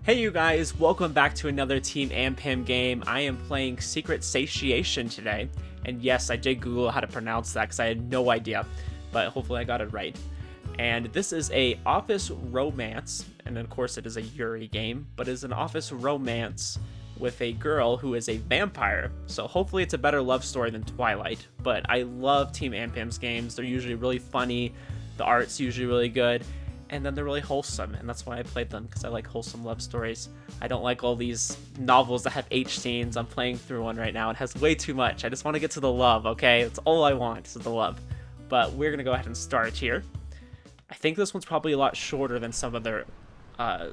Hey you guys, welcome back to another Team Anpim game. I am playing Secret Satiation today, and yes, I did Google how to pronounce that because I had no idea, but hopefully I got it right. And this is a office romance, and of course it is a Yuri game, but it is an office romance with a girl who is a vampire, so hopefully it's a better love story than Twilight. But I love Team Anpim's games. They're usually really funny, the art's usually really good, and then they're really wholesome, and that's why I played them, because I like wholesome love stories. I don't like all these novels that have H scenes. I'm playing through one right now. It has way too much. I just want to get to the love, okay? That's all I want is the love. But we're going to go ahead and start here. I think this one's probably a lot shorter than some of their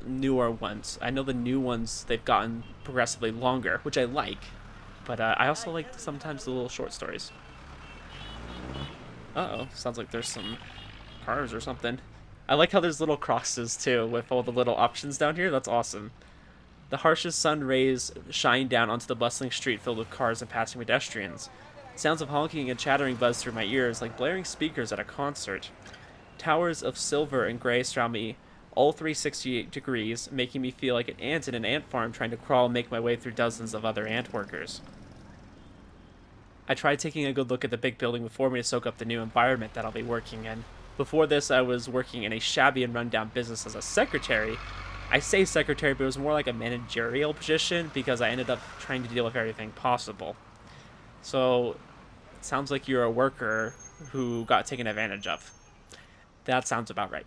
newer ones. I know the new ones, they've gotten progressively longer, which I like. But I also like sometimes the little short stories. Uh-oh, sounds like there's some cars or something. I like how there's little crosses too with all the little options down here. That's awesome. The harshest sun rays shine down onto the bustling street filled with cars and passing pedestrians. Sounds of honking and chattering buzz through my ears like blaring speakers at a concert. Towers of silver and gray surround me all 360 degrees, making me feel like an ant in an ant farm trying to crawl and make my way through dozens of other ant workers. I tried taking a good look at the big building before me to soak up the new environment that I'll be working in. Before this, I was working in a shabby and rundown business as a secretary. I say secretary, but it was more like a managerial position because I ended up trying to deal with everything possible. So, it sounds like you're a worker who got taken advantage of. That sounds about right.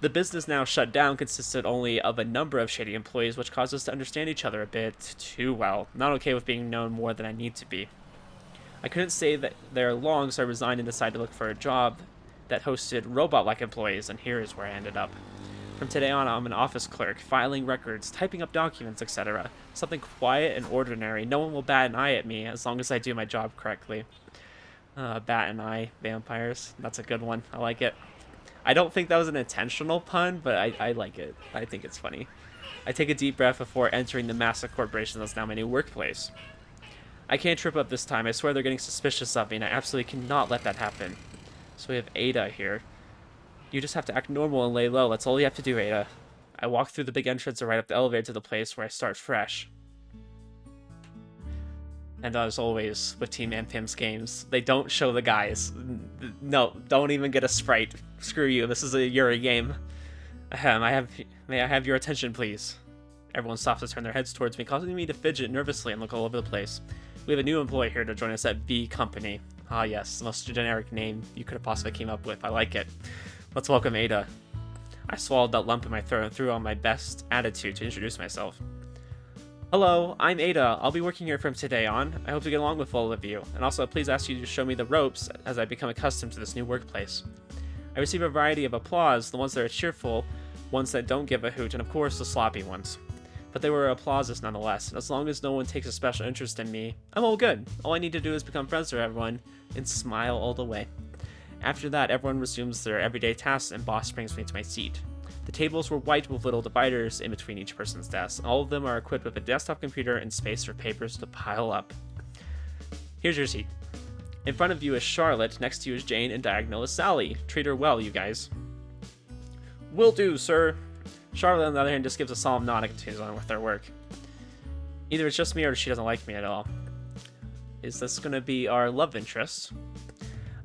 The business now shut down consisted only of a number of shady employees, which caused us to understand each other a bit too well. Not okay with being known more than I need to be. I couldn't stay there long, so I resigned and decided to look for a job that hosted robot-like employees, and here is where I ended up. From today on, I'm an office clerk, filing records, typing up documents, etc. Something quiet and ordinary. No one will bat an eye at me as long as I do my job correctly. Bat an eye, vampires. That's a good one. I like it. I don't think that was an intentional pun, but I like it. I think it's funny. I take a deep breath before entering the massive corporation that's now my new workplace. I can't trip up this time. I swear they're getting suspicious of me, and I absolutely cannot let that happen. So we have Ada here. You just have to act normal and lay low. That's all you have to do, Ada. I walk through the big entrance and right up the elevator to the place where I start fresh. And as always, with Team Anpim's games, they don't show the guys. No, don't even get a sprite. Screw you, this is a Yuri game. May I have your attention, please? Everyone stops to turn their heads towards me, causing me to fidget nervously and look all over the place. We have a new employee here to join us at B Company. Ah yes, the most generic name you could have possibly came up with. I like it. Let's welcome Ada. I swallowed that lump in my throat and threw on my best attitude to introduce myself. Hello, I'm Ada. I'll be working here from today on. I hope to get along with all of you, and also please ask you to show me the ropes as I become accustomed to this new workplace. I receive a variety of applause, the ones that are cheerful, ones that don't give a hoot, and of course the sloppy ones. But they were applauses nonetheless, and as long as no one takes a special interest in me, I'm all good. All I need to do is become friends with everyone and smile all the way. After that, everyone resumes their everyday tasks and boss brings me to my seat. The tables were white with little dividers in between each person's desk. All of them are equipped with a desktop computer and space for papers to pile up. Here's your seat. In front of you is Charlotte, next to you is Jane, and diagonal is Sally. Treat her well, you guys. Will do, sir. Charlotte, on the other hand, just gives a solemn nod and continues on with their work. Either it's just me or she doesn't like me at all. Is this going to be our love interest?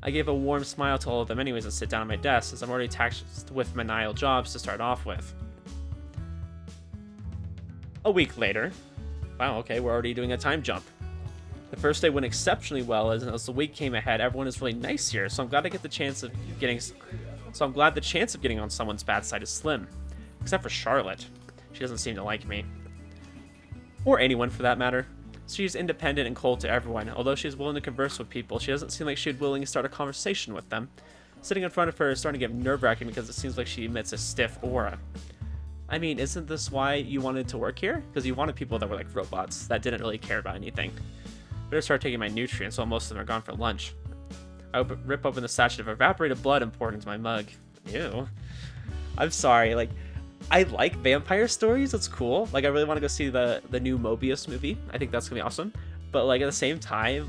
I gave a warm smile to all of them anyways and sit down at my desk, as I'm already tasked with menial jobs to start off with. A week later. Wow, okay, we're already doing a time jump. The first day went exceptionally well, as the week came ahead. Everyone is really nice here, so I'm glad the chance of getting on someone's bad side is slim. Except for Charlotte. She doesn't seem to like me. Or anyone, for that matter. She's independent and cold to everyone. Although she's willing to converse with people, she doesn't seem like she'd willingly start a conversation with them. Sitting in front of her is starting to get nerve-wracking because it seems like she emits a stiff aura. I mean, isn't this why you wanted to work here? Because you wanted people that were like robots, that didn't really care about anything. Better start taking my nutrients while most of them are gone for lunch. I rip open the sachet of evaporated blood and pour it into my mug. Ew. I'm sorry, I like vampire stories, it's cool. I really want to go see the new Mobius movie. I think that's gonna be awesome. But at the same time,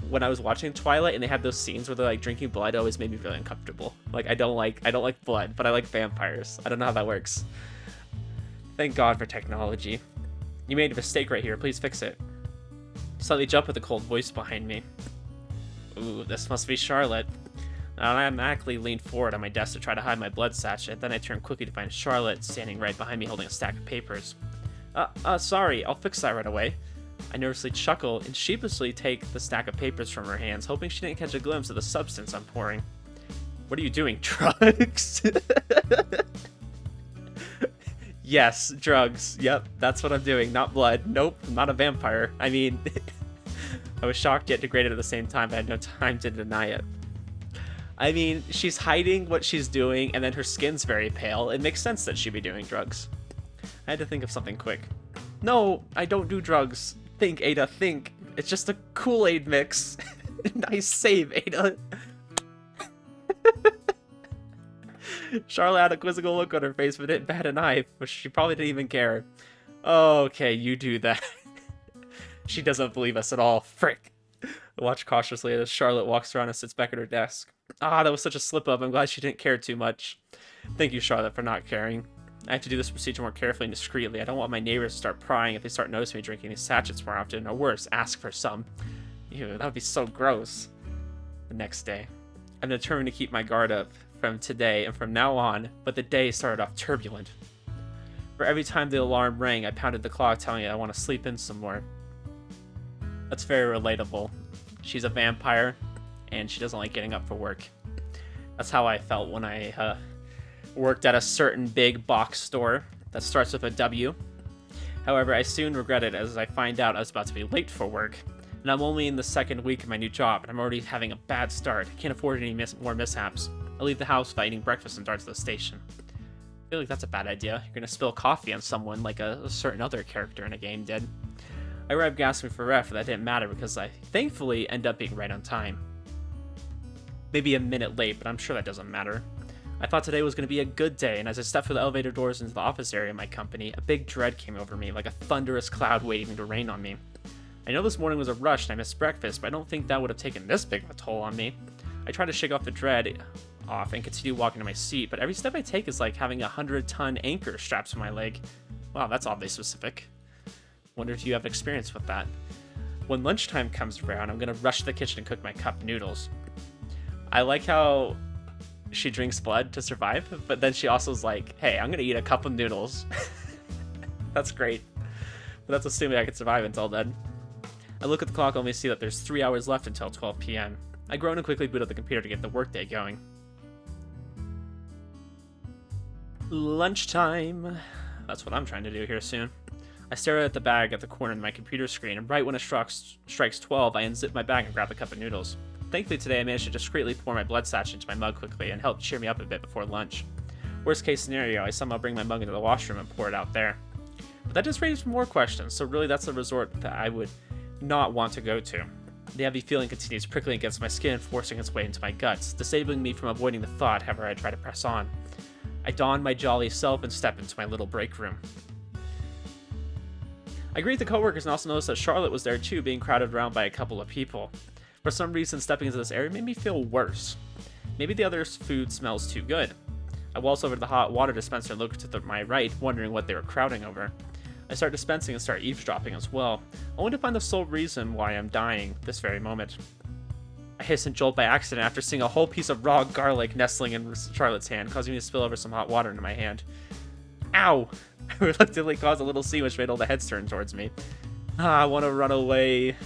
when I was watching Twilight and they had those scenes where they're drinking blood, it always made me really uncomfortable. I don't like blood, but I like vampires. I don't know how that works. Thank God for technology. You made a mistake right here. Please fix it. Slightly jump with a cold voice behind me. Ooh, this must be Charlotte. I automatically leaned forward on my desk to try to hide my blood sachet, then I turned quickly to find Charlotte standing right behind me holding a stack of papers. Sorry, I'll fix that right away. I nervously chuckle and sheepishly take the stack of papers from her hands, hoping she didn't catch a glimpse of the substance I'm pouring. What are you doing, drugs? Yes, drugs. Yep, that's what I'm doing, not blood. Nope, I'm not a vampire. I mean, I was shocked yet degraded at the same time, but I had no time to deny it. I mean, she's hiding what she's doing, and then her skin's very pale. It makes sense that she'd be doing drugs. I had to think of something quick. No, I don't do drugs. Think, Ada, think. It's just a Kool-Aid mix. Nice save, Ada. Charlotte had a quizzical look on her face, but didn't bat an eye, but she probably didn't even care. Okay, you do that. She doesn't believe us at all. Frick. I watch cautiously as Charlotte walks around and sits back at her desk. That was such a slip-up. I'm glad she didn't care too much. Thank you, Charlotte, for not caring. I have to do this procedure more carefully and discreetly. I don't want my neighbors to start prying if they start noticing me drinking these sachets more often, or worse, ask for some. Ew, that would be so gross. The next day. I'm determined to keep my guard up from today and from now on, but the day started off turbulent. For every time the alarm rang, I pounded the clock telling it I want to sleep in some more. That's very relatable. She's a vampire, and she doesn't like getting up for work. That's how I felt when I worked at a certain big box store that starts with a W. However, I soon regretted it as I find out I was about to be late for work, and I'm only in the second week of my new job, and I'm already having a bad start. I can't afford any more mishaps. I leave the house without eating breakfast and dart to the station. I feel like that's a bad idea. You're gonna spill coffee on someone like a certain other character in a game did. I arrived gasping for breath, but that didn't matter because I thankfully end up being right on time. Maybe a minute late, but I'm sure that doesn't matter. I thought today was going to be a good day, and as I stepped through the elevator doors into the office area of my company, a big dread came over me, like a thunderous cloud waiting to rain on me. I know this morning was a rush and I missed breakfast, but I don't think that would have taken this big of a toll on me. I tried to shake off the dread off and continue walking to my seat, but every step I take is like having a 100-ton anchor strapped to my leg. Wow, that's oddly specific. Wonder if you have experience with that. When lunchtime comes around, I'm going to rush to the kitchen and cook my cup noodles. I like how she drinks blood to survive, but then she also is like, hey, I'm gonna eat a cup of noodles. That's great. But that's assuming I can survive until then. I look at the clock and only see that there's 3 hours left until 12 p.m. I groan and quickly boot up the computer to get the workday going. Lunchtime. That's what I'm trying to do here soon. I stare at the bag at the corner of my computer screen, and right when it strikes 12, I unzip my bag and grab the cup of noodles. Thankfully today I managed to discreetly pour my blood sachet into my mug quickly and help cheer me up a bit before lunch. Worst case scenario, I somehow bring my mug into the washroom and pour it out there. But that just raised more questions, so really that's a resort that I would not want to go to. The heavy feeling continues prickling against my skin, forcing its way into my guts, disabling me from avoiding the thought however I try to press on. I don my jolly self and step into my little break room. I greet the coworkers and also notice that Charlotte was there too, being crowded around by a couple of people. For some reason, stepping into this area made me feel worse. Maybe the other food smells too good. I waltz over to the hot water dispenser and look to my right, wondering what they were crowding over. I start dispensing and start eavesdropping as well, only to find the sole reason why I'm dying this very moment. I hiss and jolt by accident after seeing a whole piece of raw garlic nestling in Charlotte's hand, causing me to spill over some hot water into my hand. Ow! I reluctantly caused a little scene which made all the heads turn towards me. I want to run away.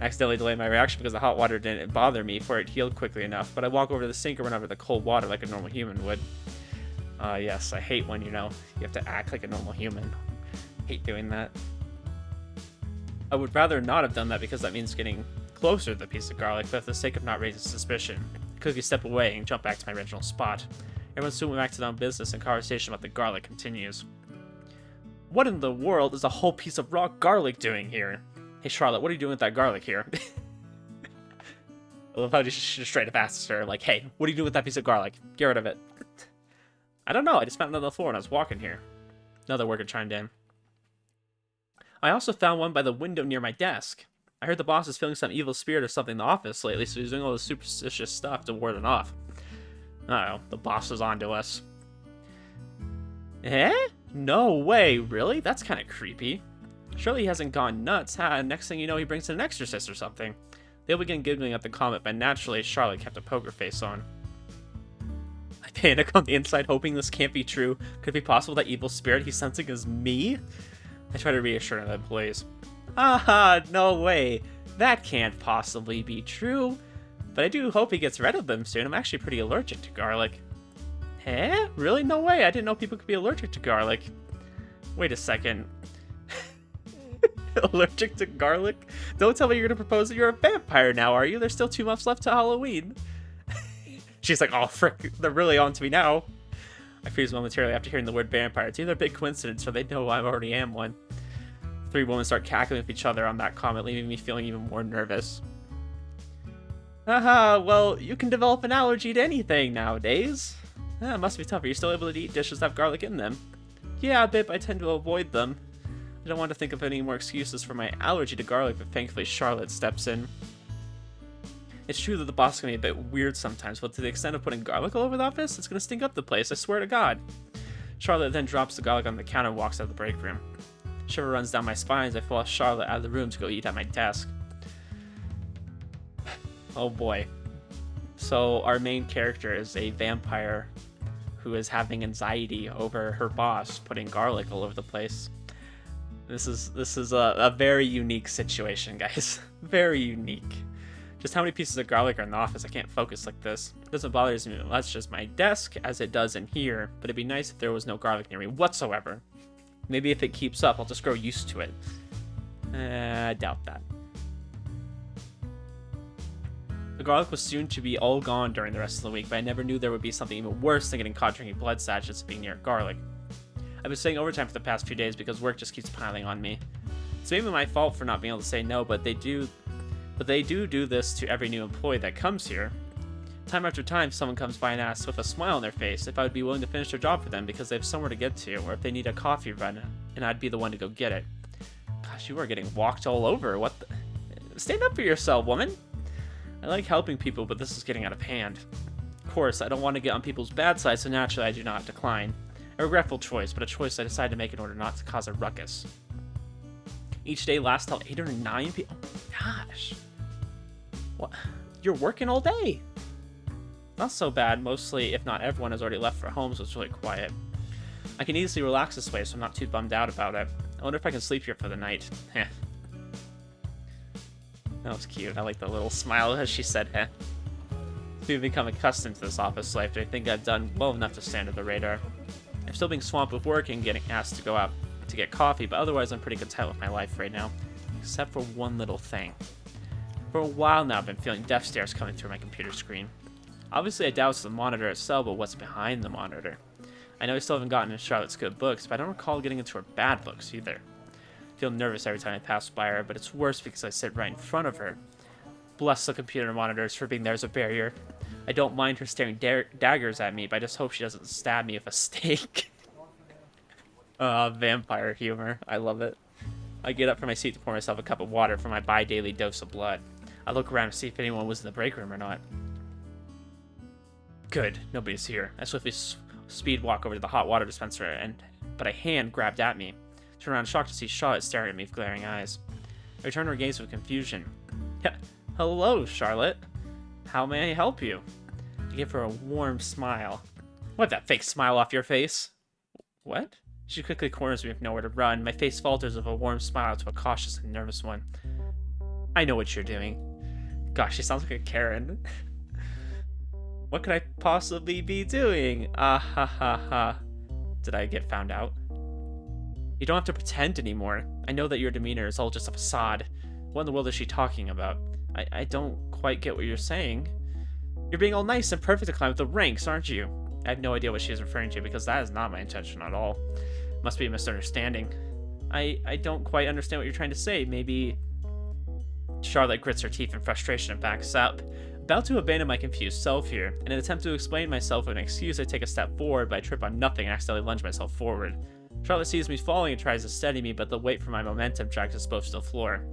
I accidentally delayed my reaction because the hot water didn't bother me, for it healed quickly enough, but I walk over to the sink and run over the cold water like a normal human would. Yes, I hate when, you have to act like a normal human. Hate doing that. I would rather not have done that because that means getting closer to the piece of garlic, but for the sake of not raising suspicion, I quickly step away and jump back to my original spot. Everyone's soon went back to their own business and conversation about the garlic continues. What in the world is a whole piece of raw garlic doing here? Hey Charlotte, what are you doing with that garlic here? I love how you just straight up asks her, like, hey, what are you doing with that piece of garlic? Get rid of it. I don't know, I just found it on the floor when I was walking here. Another worker chimed in. I also found one by the window near my desk. I heard the boss is feeling some evil spirit or something in the office lately, so he's doing all this superstitious stuff to ward it off. Uh-oh, the boss is on to us. Eh? No way, really? That's kind of creepy. Surely he hasn't gone nuts, huh? Next thing you know, he brings in an exorcist or something. They'll begin giggling at the comment, but naturally, Charlotte kept a poker face on. I panic on the inside, hoping this can't be true. Could it be possible that evil spirit he's sensing is me? I try to reassure the employees. Haha, no way. That can't possibly be true. But I do hope he gets rid of them soon. I'm actually pretty allergic to garlic. Eh? Really? No way. I didn't know people could be allergic to garlic. Wait a second. Allergic to garlic? Don't tell me you're gonna propose that you're a vampire now, are you? There's still 2 months left to Halloween. She's like, oh frick, they're really on to me now. I freeze momentarily after hearing the word vampire. It's either a big coincidence or they know I already am one. 3 women start cackling with each other on that comment, leaving me feeling even more nervous. Haha, well, you can develop an allergy to anything nowadays. It must be tough. Are you still able to eat dishes that have garlic in them? Yeah, a bit, but I tend to avoid them. I don't want to think of any more excuses for my allergy to garlic, but thankfully Charlotte steps in. It's true that the boss can be a bit weird sometimes, but to the extent of putting garlic all over the office, it's going to stink up the place, I swear to God. Charlotte then drops the garlic on the counter and walks out of the break room. Shiver runs down my spine as I follow Charlotte out of the room to go eat at my desk. Oh boy. So our main character is a vampire who is having anxiety over her boss putting garlic all over the place. This is a very unique situation, guys. Very unique. Just how many pieces of garlic are in the office? I can't focus like this. It doesn't bother me much just my desk as it does in here, but it'd be nice if there was no garlic near me whatsoever. Maybe if it keeps up, I'll just grow used to it. I doubt that. The garlic was soon to be all gone during the rest of the week, but I never knew there would be something even worse than getting caught drinking blood sachets being near garlic. I've been staying overtime for the past few days because work just keeps piling on me. It's maybe my fault for not being able to say no, but they do this to every new employee that comes here. Time after time, someone comes by and asks with a smile on their face if I would be willing to finish their job for them because they have somewhere to get to, or if they need a coffee run, and I'd be the one to go get it. Gosh, you are getting walked all over. What the? Stand up for yourself, woman. I like helping people, but this is getting out of hand. Of course, I don't want to get on people's bad side, so naturally I do not decline. A regretful choice, but a choice I decided to make in order not to cause a ruckus. Each day lasts till 8 or 9 p.m. Oh my gosh. What? You're working all day. Not so bad. Mostly, if not everyone, has already left for home, so it's really quiet. I can easily relax this way, so I'm not too bummed out about it. I wonder if I can sleep here for the night. Heh. That was cute. I like the little smile as she said, heh. We've become accustomed to this office life, but I think I've done well enough to stand under the radar. I'm still being swamped with work and getting asked to go out to get coffee, but otherwise I'm pretty content with my life right now. Except for one little thing. For a while now I've been feeling death stares coming through my computer screen. Obviously I doubt it's the monitor itself, but what's behind the monitor. I know I still haven't gotten into Charlotte's good books, but I don't recall getting into her bad books either. I feel nervous every time I pass by her, but it's worse because I sit right in front of her. Bless the computer monitors for being there as a barrier. I don't mind her staring daggers at me, but I just hope she doesn't stab me with a stake. Vampire humor. I love it. I get up from my seat to pour myself a cup of water for my bi-daily dose of blood. I look around to see if anyone was in the break room or not. Good, nobody's here. I swiftly speed walk over to the hot water dispenser, but a hand grabbed at me. I turn around shocked to see Charlotte staring at me with glaring eyes. I return her gaze with confusion. Hello, Charlotte. How may I help you? I give her a warm smile. Wipe that fake smile off your face. What? She quickly corners me with nowhere to run. My face falters with a warm smile to a cautious and nervous one. I know what you're doing. Gosh, she sounds like a Karen. What could I possibly be doing? Ah ha ha ha. Did I get found out? You don't have to pretend anymore. I know that your demeanor is all just a facade. What in the world is she talking about? I don't quite get what you're saying. You're being all nice and perfect to climb up the ranks, aren't you? I have no idea what she is referring to because that is not my intention at all. Must be a misunderstanding. I don't quite understand what you're trying to say. Maybe... Charlotte grits her teeth in frustration and backs up. About to abandon my confused self here. In an attempt to explain myself with an excuse, I take a step forward, but I trip on nothing and accidentally lunge myself forward. Charlotte sees me falling and tries to steady me, but the weight from my momentum drags us both to the floor.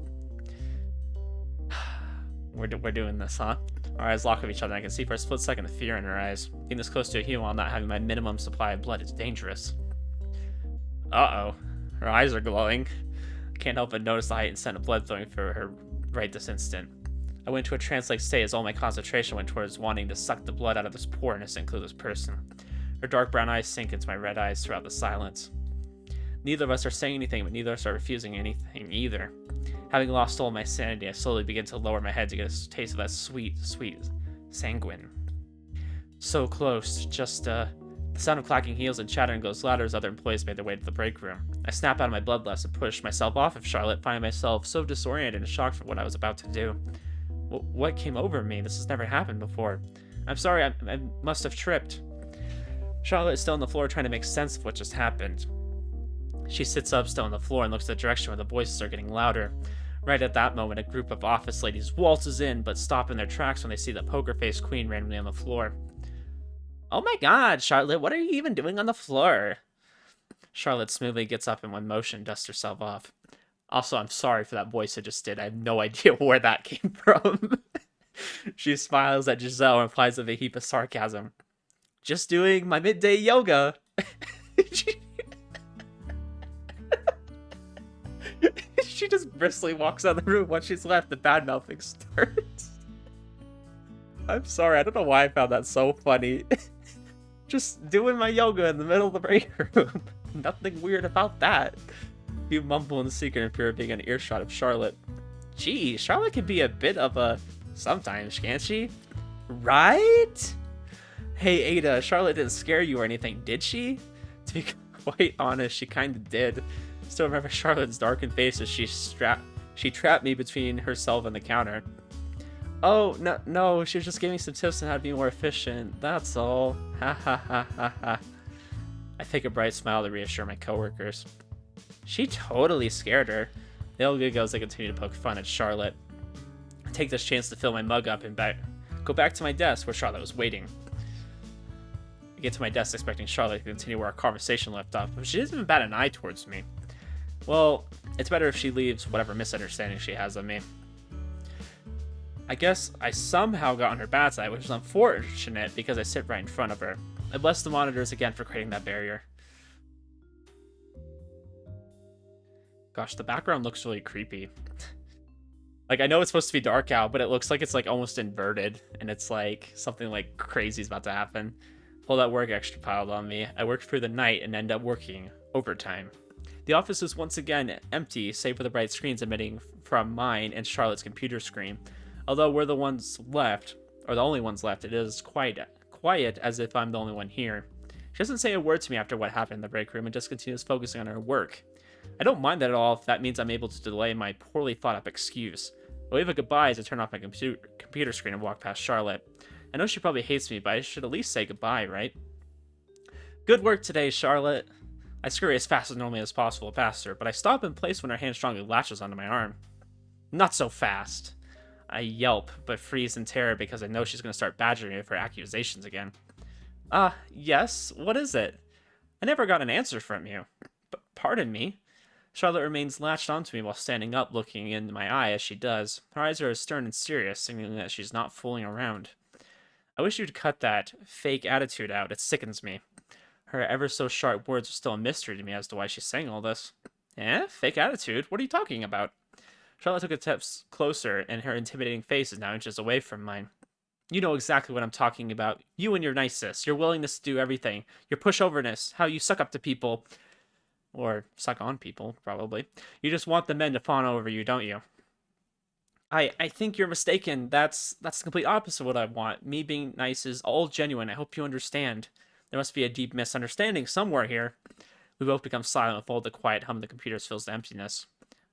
We're doing this, huh? Our eyes lock with each other, and I can see for a split second the fear in her eyes. Being this close to a human while not having my minimum supply of blood is dangerous. Uh-oh. Her eyes are glowing. I can't help but notice the heightened scent of blood flowing through her right this instant. I went into a trance-like state as all my concentration went towards wanting to suck the blood out of this poor, innocent, clueless person. Her dark brown eyes sink into my red eyes throughout the silence. Neither of us are saying anything, but neither of us are refusing anything either. Having lost all my sanity, I slowly begin to lower my head to get a taste of that sweet, sweet sanguine. So close, just, the sound of clacking heels and chattering goes louder as other employees make their way to the break room. I snap out of my bloodlust and push myself off of Charlotte, finding myself so disoriented and shocked for what I was about to do. What came over me? This has never happened before. I'm sorry, I must have tripped. Charlotte is still on the floor trying to make sense of what just happened. She sits up still on the floor and looks the direction where the voices are getting louder. Right at that moment, a group of office ladies waltzes in, but stop in their tracks when they see the poker-faced queen randomly on the floor. Oh my god, Charlotte, what are you even doing on the floor? Charlotte smoothly gets up in one motion and dusts herself off. Also, I'm sorry for that voice I just did. I have no idea where that came from. She smiles at Giselle and replies with a heap of sarcasm. Just doing my midday yoga. She just briskly walks out of the room once she's left. The bad mouthing starts. I'm sorry, I don't know why I found that so funny. Just doing my yoga in the middle of the break room. Nothing weird about that. You mumble in secret and fear of being an earshot of Charlotte. Gee, Charlotte can be a bit of a sometimes, can't she? Right? Hey Ada, Charlotte didn't scare you or anything, did she? To be quite honest, she kinda did. Still remember Charlotte's darkened face as she trapped me between herself and the counter. Oh, no, she was just giving some tips on how to be more efficient. That's all. Ha ha ha ha ha. I fake a bright smile to reassure my coworkers. She totally scared her. They all giggle as they continue to poke fun at Charlotte. I take this chance to fill my mug up and go back to my desk where Charlotte was waiting. I get to my desk expecting Charlotte to continue where our conversation left off, but she doesn't even bat an eye towards me. Well, it's better if she leaves whatever misunderstanding she has of me. I guess I somehow got on her bad side, which is unfortunate because I sit right in front of her. I bless the monitors again for creating that barrier. Gosh, the background looks really creepy. Like, I know it's supposed to be dark out, but it looks like it's like almost inverted, and it's like something like crazy is about to happen. All that work extra piled on me. I worked through the night and end up working overtime. The office is once again empty, save for the bright screens emitting from mine and Charlotte's computer screen. Although we're the ones left, or the only ones left, it is quiet as if I'm the only one here. She doesn't say a word to me after what happened in the break room and just continues focusing on her work. I don't mind that at all if that means I'm able to delay my poorly thought up excuse. I wave a goodbye as I turn off my computer screen and walk past Charlotte. I know she probably hates me, but I should at least say goodbye, right? Good work today, Charlotte. I scurry as fast as normally as possible past her, but I stop in place when her hand strongly latches onto my arm. Not so fast. I yelp, but freeze in terror because I know she's going to start badgering me for accusations again. Yes? What is it? I never got an answer from you. Pardon me? Charlotte remains latched onto me while standing up, looking into my eye as she does. Her eyes are as stern and serious, signaling that she's not fooling around. I wish you'd cut that fake attitude out. It sickens me. Her ever so sharp words are still a mystery to me as to why she's saying all this. Eh? Fake attitude? What are you talking about? Charlotte took a step closer, and her intimidating face is now inches away from mine. You know exactly what I'm talking about. You and your niceness, your willingness to do everything, your pushoverness, how you suck up to people. Or suck on people, probably. You just want the men to fawn over you, don't you? I think you're mistaken. That's the complete opposite of what I want. Me being nice is all genuine. I hope you understand. There must be a deep misunderstanding somewhere here. We both become silent with all the quiet hum of the computers fills the emptiness.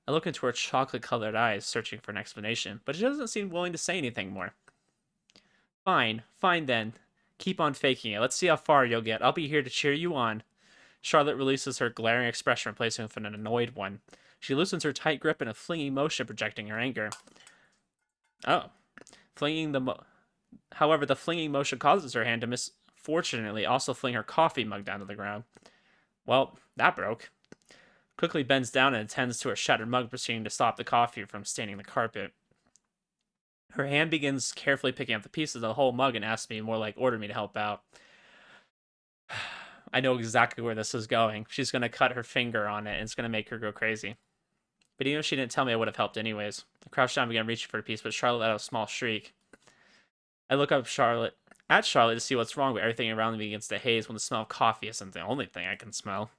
I look into her chocolate-colored eyes, searching for an explanation, but she doesn't seem willing to say anything more. Fine then. Keep on faking it. Let's see how far you'll get. I'll be here to cheer you on. Charlotte releases her glaring expression, replacing it with an annoyed one. She loosens her tight grip in a flinging motion, projecting her anger. Oh. However, the flinging motion causes her hand to misfortunately also fling her coffee mug down to the ground. Well, that broke. Quickly bends down and attends to her shattered mug, proceeding to stop the coffee from staining the carpet. Her hand begins carefully picking up the pieces of the whole mug and asks me more like order me to help out. I know exactly where this is going. She's going to cut her finger on it, and it's going to make her go crazy. But even if she didn't tell me, I would have helped anyways. I crouched down and began reaching for a piece, but Charlotte let out a small shriek. I look up at Charlotte to see what's wrong, but everything around me begins to haze when the smell of coffee isn't the only thing I can smell.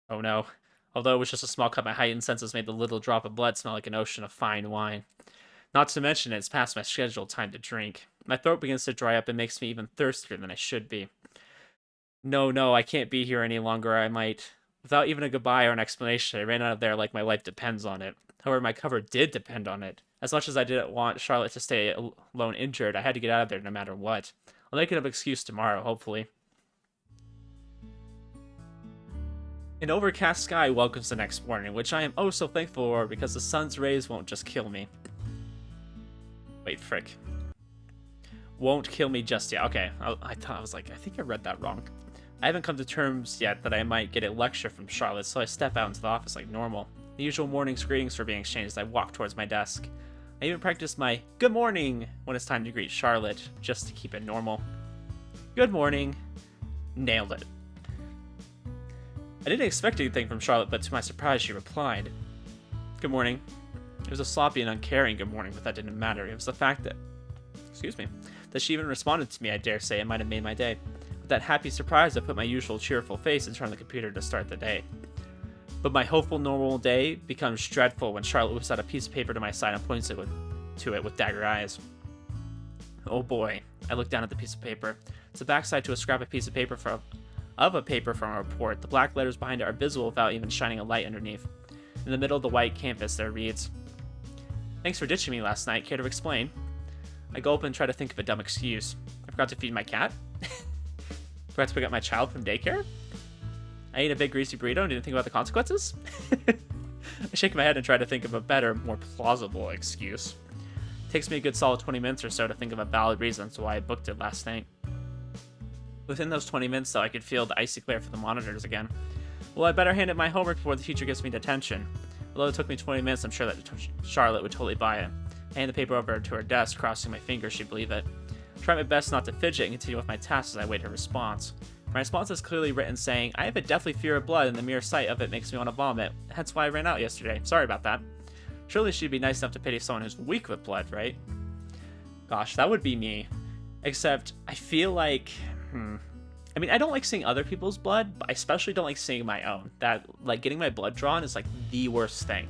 Oh no. Although it was just a small cut, my heightened senses made the little drop of blood smell like an ocean of fine wine. Not to mention it's past my scheduled time to drink. My throat begins to dry up and makes me even thirstier than I should be. No, I can't be here any longer. I might. Without even a goodbye or an explanation, I ran out of there like my life depends on it. However, my cover did depend on it. As much as I didn't want Charlotte to stay alone injured, I had to get out of there no matter what. I'll make it an excuse tomorrow, hopefully. An overcast sky welcomes the next morning, which I am oh so thankful for because the sun's rays won't just kill me. Wait, frick. Won't kill me just yet. Okay, I think I read that wrong. I haven't come to terms yet that I might get a lecture from Charlotte, so I step out into the office like normal. The usual morning's greetings are being exchanged as I walk towards my desk. I even practice my good morning when it's time to greet Charlotte, just to keep it normal. Good morning. Nailed it. I didn't expect anything from Charlotte, but to my surprise, she replied. Good morning. It was a sloppy and uncaring good morning, but that didn't matter. It was the fact that, that she even responded to me, I dare say, it might have made my day. With that happy surprise, I put my usual cheerful face and turned on the computer to start the day. But my hopeful normal day becomes dreadful when Charlotte whips out a piece of paper to my side and points to it with dagger eyes. Oh boy. I look down at the piece of paper. It's a backside to a scrap of piece of paper from a report. The black letters behind it are visible without even shining a light underneath. In the middle of the white canvas there reads, Thanks for ditching me last night. Care to explain? I go up and try to think of a dumb excuse. I forgot to feed my cat? Forgot to pick up my child from daycare? I ate a big greasy burrito and didn't think about the consequences? I shake my head and try to think of a better, more plausible excuse. It takes me a good solid 20 minutes or so to think of a valid reason as to why I booked it last night. Within those 20 minutes, though, I could feel the icy glare from the monitors again. Well, I'd better hand in my homework before the teacher gives me detention. Although it took me 20 minutes, I'm sure that Charlotte would totally buy it. I hand the paper over to her desk, crossing my fingers she'd believe it. I try my best not to fidget and continue with my tasks as I wait her response. My response is clearly written saying, I have a deathly fear of blood and the mere sight of it makes me want to vomit. Hence why I ran out yesterday. Sorry about that. Surely she'd be nice enough to pity someone who's weak with blood, right? Gosh, that would be me. Except, I feel like... I mean, I don't like seeing other people's blood, but I especially don't like seeing my own. That, like, getting my blood drawn is, like, the worst thing.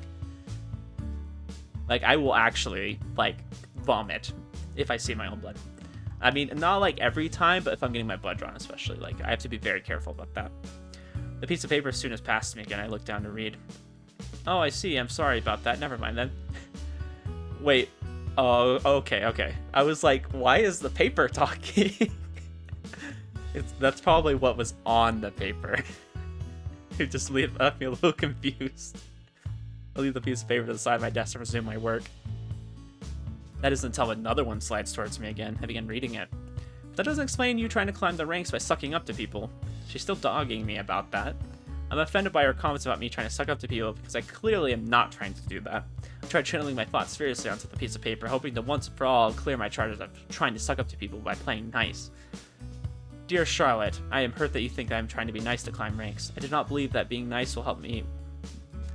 Like, I will actually, like, vomit if I see my own blood. I mean, not, like, every time, but if I'm getting my blood drawn especially. Like, I have to be very careful about that. The piece of paper as soon as passed me again, I looked down to read. Oh, I see. I'm sorry about that. Never mind then. Wait. Oh, okay. I was like, why is the paper talking? That's probably what was on the paper. It just left me a little confused. I'll leave the piece of paper to the side of my desk and resume my work. That isn't until another one slides towards me again. I begin reading it. But that doesn't explain you trying to climb the ranks by sucking up to people. She's still dogging me about that. I'm offended by her comments about me trying to suck up to people because I clearly am not trying to do that. I tried channeling my thoughts furiously onto the piece of paper, hoping to once and for all clear my charges of trying to suck up to people by playing nice. Dear Charlotte, I am hurt that you think I am trying to be nice to climb ranks. I do not believe that being nice will help me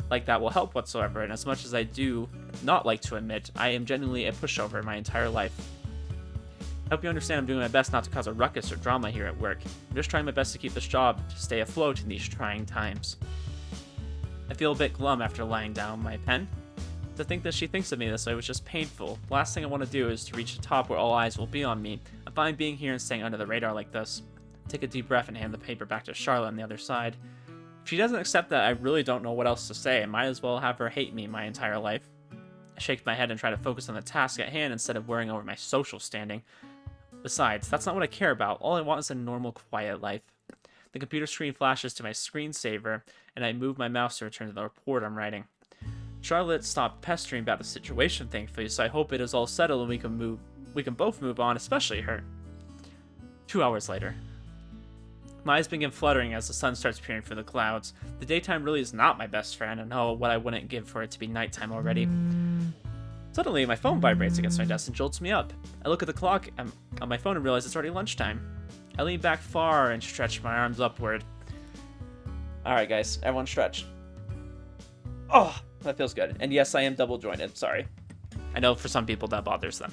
like that will help whatsoever, and as much as I do not like to admit, I am genuinely a pushover my entire life. I hope you understand I'm doing my best not to cause a ruckus or drama here at work. I'm just trying my best to keep this job to stay afloat in these trying times. I feel a bit glum after laying down my pen. To think that she thinks of me this way was just painful. The last thing I want to do is to reach the top where all eyes will be on me. I'm fine being here and staying under the radar like this. Take a deep breath and hand the paper back to Charlotte on the other side. If she doesn't accept that, I really don't know what else to say. I might as well have her hate me my entire life. I shake my head and try to focus on the task at hand instead of worrying over my social standing. Besides, that's not what I care about. All I want is a normal, quiet life. The computer screen flashes to my screensaver, and I move my mouse to return to the report I'm writing. Charlotte stopped pestering about the situation, thankfully, so I hope it is all settled and we can both move on, especially her. 2 hours later. My eyes begin fluttering as the sun starts peering through the clouds. The daytime really is not my best friend, and oh, what I wouldn't give for it to be nighttime already. Suddenly, my phone vibrates against my desk and jolts me up. I look at the clock on my phone and realize it's already lunchtime. I lean back far and stretch my arms upward. Alright guys, everyone stretch. Oh, that feels good. And yes, I am double jointed, sorry. I know for some people that bothers them.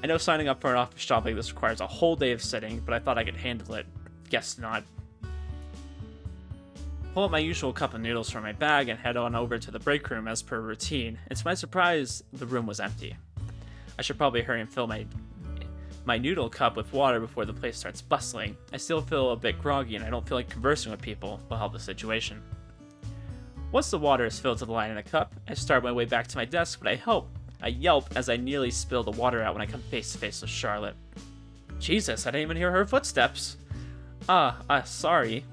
I know signing up for an office job like this requires a whole day of sitting, but I thought I could handle it. Guess not. Pull up my usual cup of noodles from my bag and head on over to the break room as per routine, and to my surprise, the room was empty. I should probably hurry and fill my noodle cup with water before the place starts bustling. I still feel a bit groggy and I don't feel like conversing with people will help the situation. Once the water is filled to the line in the cup, I start my way back to my desk, but I yelp as I nearly spill the water out when I come face to face with Charlotte. Jesus, I didn't even hear her footsteps. Sorry.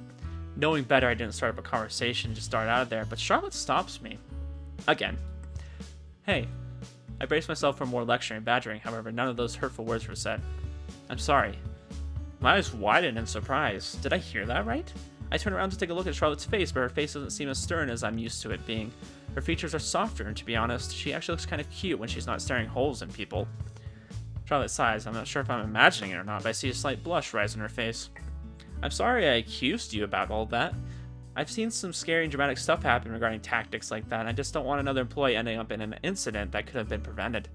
Knowing better, I didn't start up a conversation, just dart out of there, but Charlotte stops me. Again. Hey. I braced myself for more lecturing and badgering, however, none of those hurtful words were said. I'm sorry. My eyes widened in surprise. Did I hear that right? I turn around to take a look at Charlotte's face, but her face doesn't seem as stern as I'm used to it being. Her features are softer, and to be honest, she actually looks kind of cute when she's not staring holes in people. Charlotte sighs. I'm not sure if I'm imagining it or not, but I see a slight blush rise in her face. I'm sorry I accused you about all that. I've seen some scary and dramatic stuff happen regarding tactics like that, and I just don't want another employee ending up in an incident that could have been prevented.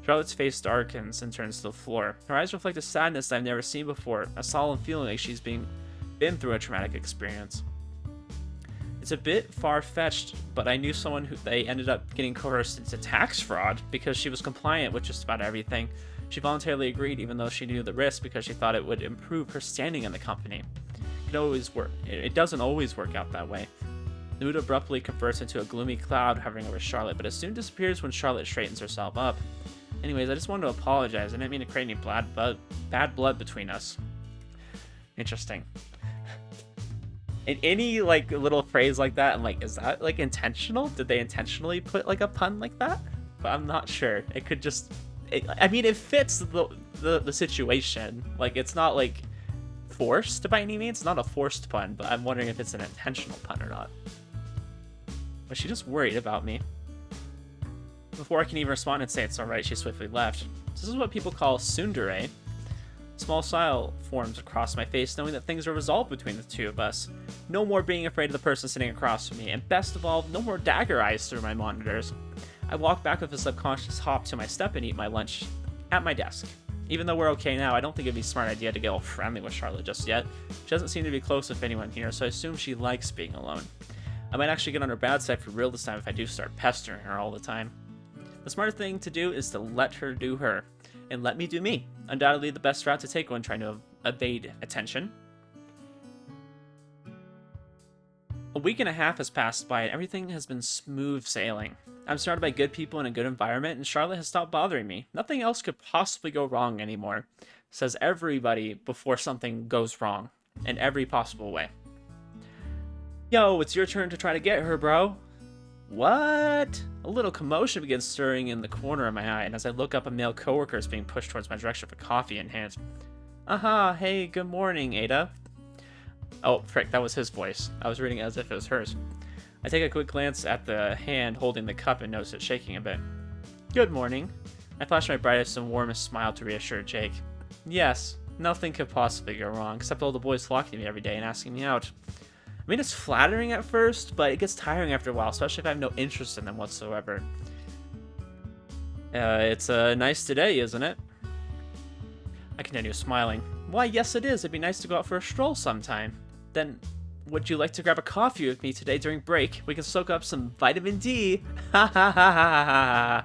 Charlotte's face darkens and turns to the floor. Her eyes reflect a sadness I've never seen before, a solemn feeling like she's been through a traumatic experience. It's a bit far-fetched, but I knew someone who they ended up getting coerced into tax fraud because she was compliant with just about everything. She voluntarily agreed even though she knew the risk because she thought it would improve her standing in the company. It doesn't always work out that way. The mood abruptly converts into a gloomy cloud hovering over Charlotte, but it soon disappears when Charlotte straightens herself up. Anyways, I just wanted to apologize. I didn't mean to create any bad blood between us. Interesting. In any little phrase like that, I'm like, is that intentional? Did they intentionally put a pun like that? But I'm not sure. It could just. It fits the situation. It's not forced by any means. It's not a forced pun, but I'm wondering if it's an intentional pun or not. Was she just worried about me? Before I can even respond and say it's alright, she swiftly left. This is what people call tsundere. Small smile forms across my face, knowing that things are resolved between the two of us. No more being afraid of the person sitting across from me, and best of all, no more dagger eyes through my monitors. I walk back with a subconscious hop to my step and eat my lunch at my desk. Even though we're okay now, I don't think it'd be a smart idea to get all friendly with Charlotte just yet. She doesn't seem to be close with anyone here, so I assume she likes being alone. I might actually get on her bad side for real this time if I do start pestering her all the time. The smarter thing to do is to let her do her, and let me do me. Undoubtedly the best route to take when trying to evade attention. A week and a half has passed by and everything has been smooth sailing. I'm surrounded by good people in a good environment, and Charlotte has stopped bothering me. Nothing else could possibly go wrong anymore. Says everybody before something goes wrong, in every possible way. Yo, it's your turn to try to get her, bro. What? A little commotion begins stirring in the corner of my eye, and as I look up, a male coworker is being pushed towards my direction with a coffee in hand. Aha, hey, good morning, Ada. Oh, frick, that was his voice. I was reading it as if it was hers. I take a quick glance at the hand holding the cup and notice it shaking a bit. Good morning. I flash my brightest and warmest smile to reassure Jake. Yes, nothing could possibly go wrong, except all the boys flocking to me every day and asking me out. I mean, it's flattering at first, but it gets tiring after a while, especially if I have no interest in them whatsoever. It's a nice today, isn't it? I continue smiling. Why, yes it is. It'd be nice to go out for a stroll sometime. Then, would you like to grab a coffee with me today during break? We can soak up some vitamin D. Ha ha ha ha ha.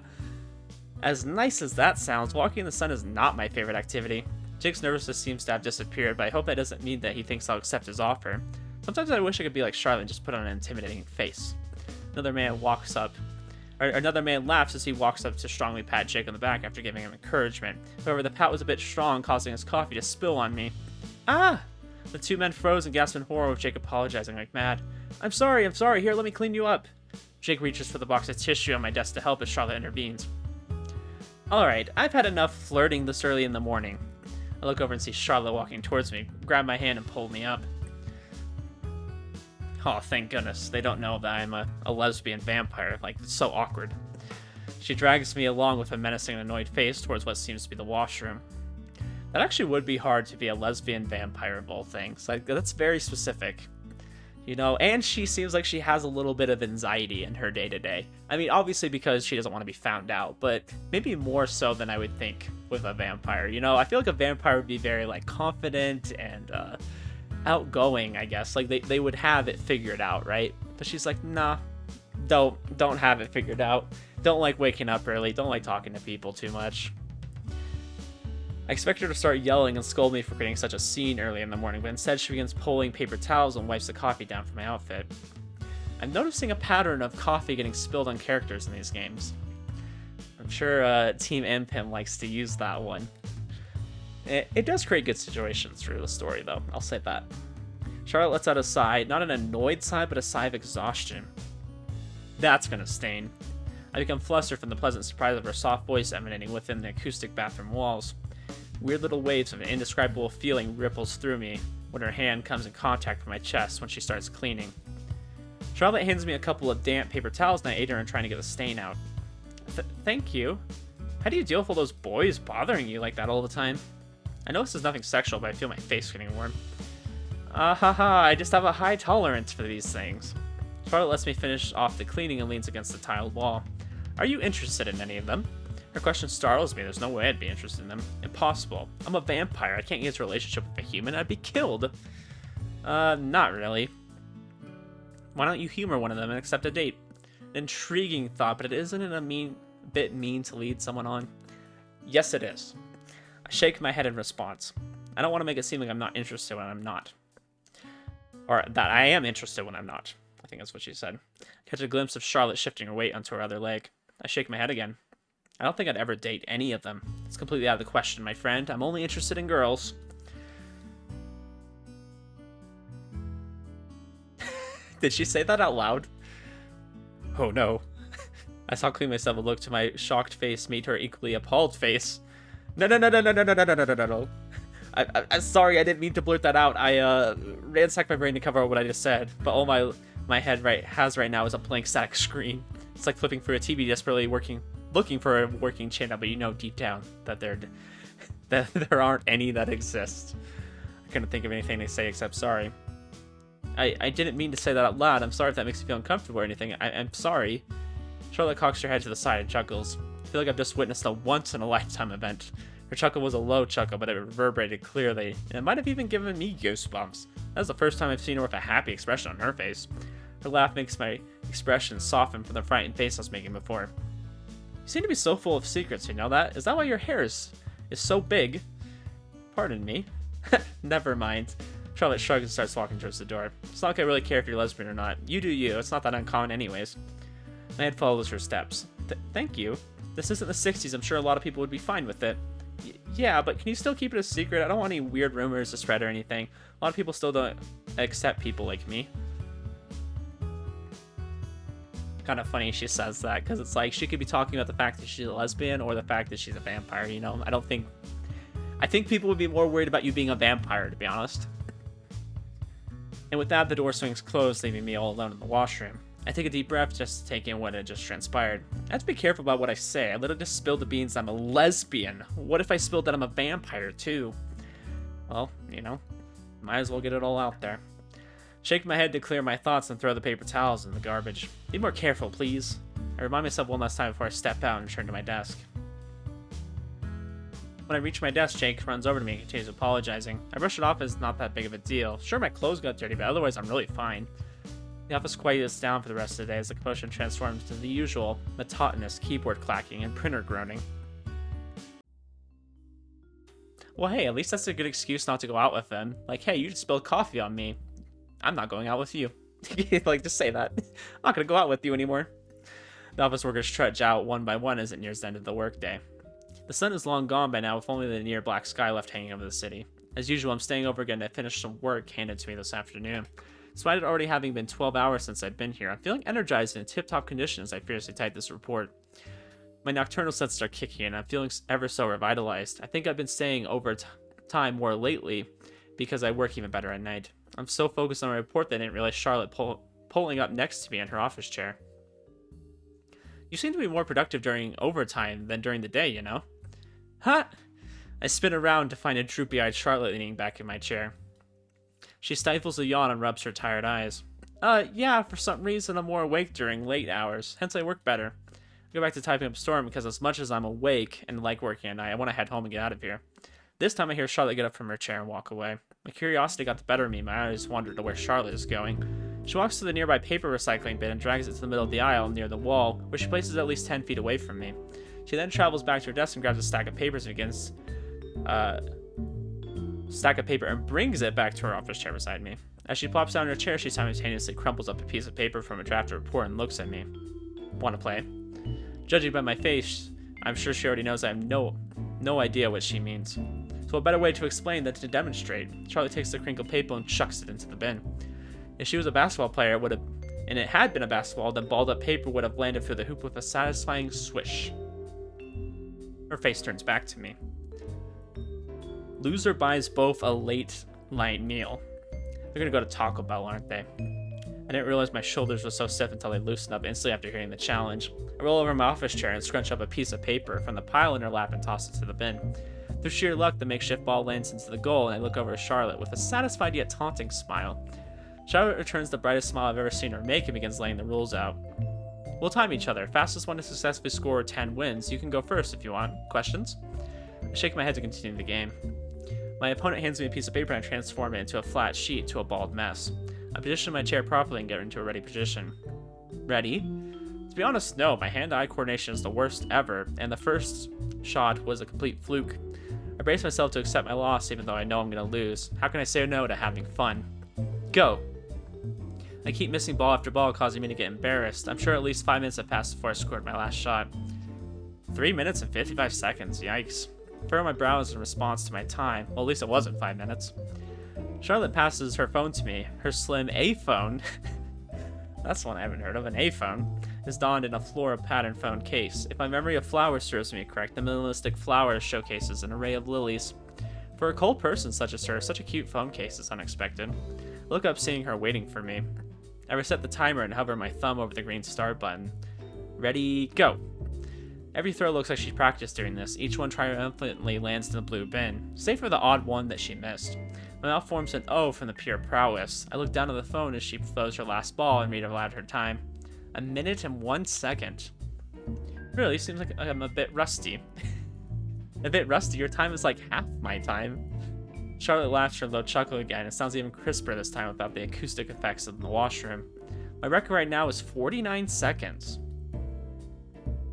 As nice as that sounds, walking in the sun is not my favorite activity. Jake's nervousness seems to have disappeared, but I hope that doesn't mean that he thinks I'll accept his offer. Sometimes I wish I could be like Charlotte and just put on an intimidating face. Another man laughs as he walks up to strongly pat Jake on the back after giving him encouragement. However, the pat was a bit strong, causing his coffee to spill on me. Ah! The two men froze and gasped in horror with Jake apologizing like mad. I'm sorry, here, let me clean you up. Jake reaches for the box of tissue on my desk to help as Charlotte intervenes. Alright, I've had enough flirting this early in the morning. I look over and see Charlotte walking towards me, grab my hand and pull me up. Oh, thank goodness. They don't know that I'm a lesbian vampire. It's so awkward. She drags me along with a menacing and annoyed face towards what seems to be the washroom. That actually would be hard to be a lesbian vampire of all things. Like, that's very specific. You know, and she seems like she has a little bit of anxiety in her day-to-day. I mean, obviously because she doesn't want to be found out, but maybe more so than I would think with a vampire. You know, I feel like a vampire would be very, like, confident and outgoing, I guess. Like, they would have it figured out, right? But she's like, nah, don't have it figured out. Don't like waking up early. Don't like talking to people too much. I expect her to start yelling and scold me for creating such a scene early in the morning, but instead she begins pulling paper towels and wipes the coffee down from my outfit. I'm noticing a pattern of coffee getting spilled on characters in these games. I'm sure Team Anpim likes to use that one. It does create good situations through the story, though. I'll say that. Charlotte lets out a sigh, not an annoyed sigh, but a sigh of exhaustion. That's gonna stain. I become flustered from the pleasant surprise of her soft voice emanating within the acoustic bathroom walls. Weird little waves of an indescribable feeling ripples through me when her hand comes in contact with my chest when she starts cleaning. Charlotte hands me a couple of damp paper towels and I aid her in trying to get the stain out. Thank you. How do you deal with all those boys bothering you like that all the time? I know this is nothing sexual, but I feel my face getting warm. I just have a high tolerance for these things. Charlotte lets me finish off the cleaning and leans against the tiled wall. Are you interested in any of them? Her question startles me. There's no way I'd be interested in them. Impossible. I'm a vampire. I can't get into a relationship with a human. I'd be killed. Not really. Why don't you humor one of them and accept a date? An intriguing thought, but isn't it a bit mean to lead someone on? Yes, it is. I shake my head in response. I don't want to make it seem like I'm not interested when I'm not. Or that I am interested when I'm not. I think that's what she said. I catch a glimpse of Charlotte shifting her weight onto her other leg. I shake my head again. I don't think I'd ever date any of them. It's completely out of the question, my friend. I'm only interested in girls. Did she say that out loud? Oh no. I saw clean myself and looked to my shocked face meet her equally appalled face. No. I'm sorry, I didn't mean to blurt that out. I ransacked my brain to cover what I just said, but all my head has right now is a blank static screen. It's like flipping through a TV desperately looking for a working channel, but you know deep down that there aren't any that exist. I couldn't think of anything to say except sorry. I didn't mean to say that out loud. I'm sorry if that makes you feel uncomfortable or anything. I'm sorry. Charlotte cocks her head to the side and chuckles. I feel like I've just witnessed a once-in-a-lifetime event. Her chuckle was a low chuckle, but it reverberated clearly, and it might have even given me goosebumps. That was the first time I've seen her with a happy expression on her face. Her laugh makes my expression soften from the frightened face I was making before. You seem to be so full of secrets, you know that? Is that why your hair is so big? Pardon me. Never mind. Charlotte shrugs and starts walking towards the door. It's not like I really care if you're lesbian or not. You do you. It's not that uncommon anyways. My head follows her steps. Thank you. This isn't the 60s. I'm sure a lot of people would be fine with it. Yeah, but can you still keep it a secret? I don't want any weird rumors to spread or anything. A lot of people still don't accept people like me. Kind of funny she says that, because it's like she could be talking about the fact that she's a lesbian or the fact that she's a vampire, you know? I think people would be more worried about you being a vampire, to be honest. And with that, the door swings closed, leaving me all alone in the washroom. I take a deep breath just to take in what had just transpired. I have to be careful about what I say. I literally just spilled the beans that I'm a lesbian. What if I spilled that I'm a vampire, too? Well, you know, might as well get it all out there. Shake my head to clear my thoughts and throw the paper towels in the garbage. Be more careful, please. I remind myself one last time before I step out and return to my desk. When I reach my desk, Jake runs over to me and continues apologizing. I brush it off as not that big of a deal. Sure, my clothes got dirty, but otherwise I'm really fine. The office quiets down for the rest of the day as the commotion transforms to the usual monotonous keyboard clacking and printer groaning. Well, hey, at least that's a good excuse not to go out with them. Like, hey, you just spilled coffee on me. I'm not going out with you. Like, just say that. I'm not going to go out with you anymore. The office workers trudge out one by one as it nears the end of the workday. The sun is long gone by now, with only the near black sky left hanging over the city. As usual, I'm staying over again to finish some work handed to me this afternoon. Despite it already having been 12 hours since I've been here, I'm feeling energized and in tip-top condition as I fiercely type this report. My nocturnal senses are kicking in, and I'm feeling ever so revitalized. I think I've been staying over time more lately because I work even better at night. I'm so focused on my report that I didn't realize Charlotte pulling up next to me in her office chair. You seem to be more productive during overtime than during the day, you know? Huh? I spin around to find a droopy-eyed Charlotte leaning back in my chair. She stifles a yawn and rubs her tired eyes. Yeah, for some reason I'm more awake during late hours, hence I work better. I go back to typing up Storm because as much as I'm awake and like working at night, I want to head home and get out of here. This time I hear Charlotte get up from her chair and walk away. My curiosity got the better of me, my eyes wandered to where Charlotte is going. She walks to the nearby paper recycling bin and drags it to the middle of the aisle near the wall, where she places it at least 10 feet away from me. She then travels back to her desk and grabs a stack of papers and begins and brings it back to her office chair beside me. As she plops down in her chair, she simultaneously crumples up a piece of paper from a draft report and looks at me. Want to play? Judging by my face, I'm sure she already knows I have no idea what she means. So a better way to explain than to demonstrate. Charlotte takes the crinkled paper and chucks it into the bin. If she was a basketball player, and it had been a basketball, then balled up paper would have landed through the hoop with a satisfying swish. Her face turns back to me. Loser buys both a late night meal. They're gonna go to Taco Bell, aren't they? I didn't realize my shoulders were so stiff until they loosened up instantly after hearing the challenge. I roll over my office chair and scrunch up a piece of paper from the pile in her lap and toss it to the bin. Through sheer luck, the makeshift ball lands into the goal, and I look over at Charlotte with a satisfied yet taunting smile. Charlotte returns the brightest smile I've ever seen her make and begins laying the rules out. We'll time each other. Fastest one to successfully score 10 wins. You can go first if you want. Questions? I shake my head to continue the game. My opponent hands me a piece of paper and I transform it into a flat sheet to a bald mess. I position my chair properly and get into a ready position. Ready? To be honest, no. My hand-eye coordination is the worst ever, and the first shot was a complete fluke. I brace myself to accept my loss even though I know I'm going to lose. How can I say no to having fun? Go! I keep missing ball after ball, causing me to get embarrassed. I'm sure at least 5 minutes have passed before I scored my last shot. 3 minutes and 55 seconds, yikes. I furrow my brows in response to my time. Well, at least it wasn't 5 minutes. Charlotte passes her phone to me. Her slim A-phone, that's one I haven't heard of, an A-phone, is donned in a floral pattern phone case. If my memory of flowers serves me correct, the minimalistic flowers showcases an array of lilies. For a cold person such as her, such a cute phone case is unexpected. I look up seeing her waiting for me. I reset the timer and hover my thumb over the green start button. Ready, go! Every throw looks like she practiced doing this. Each one triumphantly lands in the blue bin, save for the odd one that she missed. My mouth forms an O from the pure prowess. I look down at the phone as she throws her last ball and read aloud her time. 1 minute and 1 second. Really, seems like I'm a bit rusty. A bit rusty? Your time is like half my time. Charlotte laughs her low chuckle again. It sounds even crisper this time without the acoustic effects of the washroom. My record right now is 49 seconds.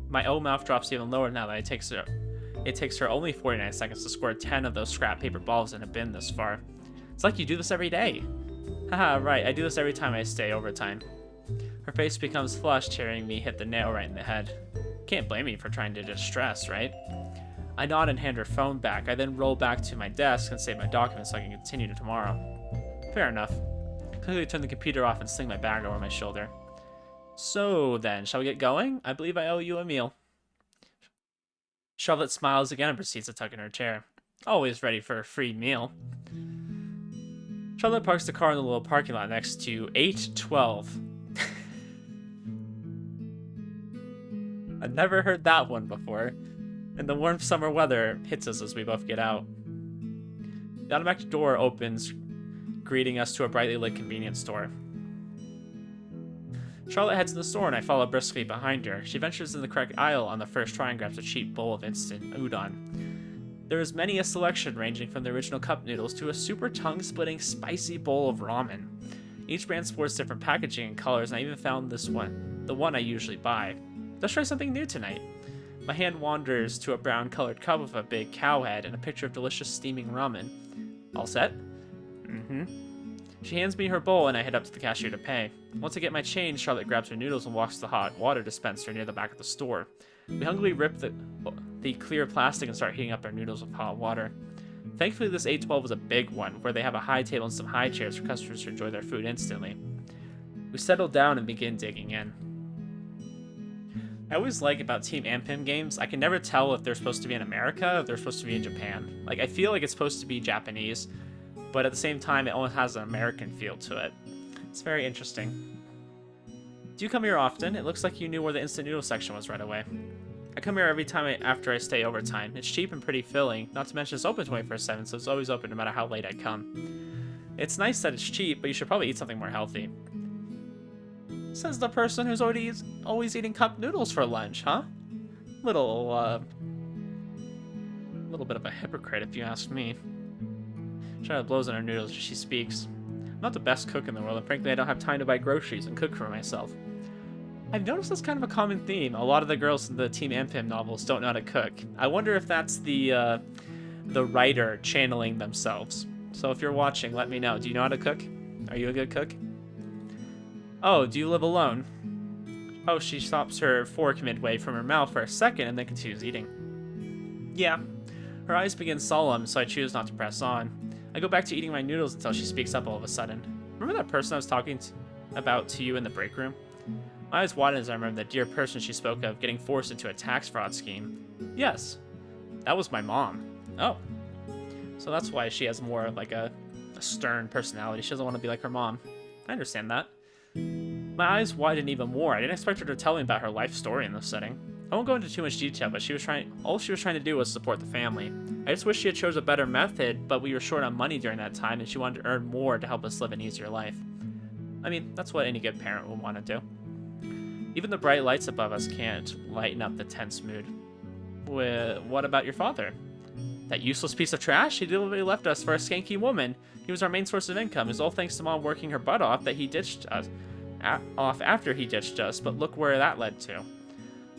My O mouth drops even lower now that it takes her only 49 seconds to score 10 of those scrap paper balls in a bin this far. It's like you do this every day. Haha, right, I do this every time I stay overtime. Her face becomes flushed, hearing me hit the nail right in the head. Can't blame me for trying to distress, right? I nod and hand her phone back. I then roll back to my desk and save my documents so I can continue tomorrow. Fair enough. Quickly turn the computer off and sling my bag over my shoulder. So then, shall we get going? I believe I owe you a meal. Charlotte smiles again and proceeds to tuck in her chair. Always ready for a free meal. Charlotte parks the car in the little parking lot next to 812. I've never heard that one before. And the warm summer weather hits us as we both get out. The automatic door opens, greeting us to a brightly lit convenience store. Charlotte heads in the store and I follow briskly behind her. She ventures in the correct aisle on the first try and grabs a cheap bowl of instant udon. There is many a selection ranging from the original cup noodles to a super tongue-splitting spicy bowl of ramen. Each brand sports different packaging and colors, and I even found this one, the one I usually buy. Let's try something new tonight. My hand wanders to a brown-colored cup with a big cow head and a picture of delicious steaming ramen. All set? Mm-hmm. She hands me her bowl and I head up to the cashier to pay. Once I get my change, Charlotte grabs her noodles and walks to the hot water dispenser near the back of the store. We hungrily rip the clear plastic and start heating up our noodles with hot water. Thankfully, this 812 is a big one, where they have a high table and some high chairs for customers to enjoy their food instantly. We settle down and begin digging in. I always like about Team Anpim games, I can never tell if they're supposed to be in America or if they're supposed to be in Japan. Like, I feel like it's supposed to be Japanese, but at the same time, it almost has an American feel to it. It's very interesting. Do you come here often? It looks like you knew where the instant noodle section was right away. I come here every time after I stay overtime. It's cheap and pretty filling, not to mention it's open 24/7, so it's always open no matter how late I come. It's nice that it's cheap, but you should probably eat something more healthy. Says the person who's always eating cup noodles for lunch, huh? Little bit of a hypocrite if you ask me. Charlotte blows on her noodles as she speaks. I'm not the best cook in the world, and frankly I don't have time to buy groceries and cook for myself. I've noticed that's kind of a common theme. A lot of the girls in the Team Anpim novels don't know how to cook. I wonder if that's the writer channeling themselves. So if you're watching, let me know. Do you know how to cook? Are you a good cook? Oh, do you live alone? Oh, she stops her fork midway from her mouth for a second and then continues eating. Yeah. Her eyes begin solemn, so I choose not to press on. I go back to eating my noodles until she speaks up all of a sudden. Remember that person I was talking about to you in the break room? My eyes widen as I remember the dear person she spoke of getting forced into a tax fraud scheme. Yes, that was my mom. Oh, so that's why she has more like a stern personality. She doesn't want to be like her mom. I understand that. My eyes widen even more. I didn't expect her to tell me about her life story in this setting. I won't go into too much detail, but all she was trying to do was support the family. I just wish she had chose a better method, but we were short on money during that time, and she wanted to earn more to help us live an easier life. I mean, that's what any good parent would want to do. Even the bright lights above us can't lighten up the tense mood. What about your father? That useless piece of trash? He deliberately left us for a skanky woman. He was our main source of income. It was all thanks to Mom working her butt off that he ditched us. After he ditched us, but look where that led to.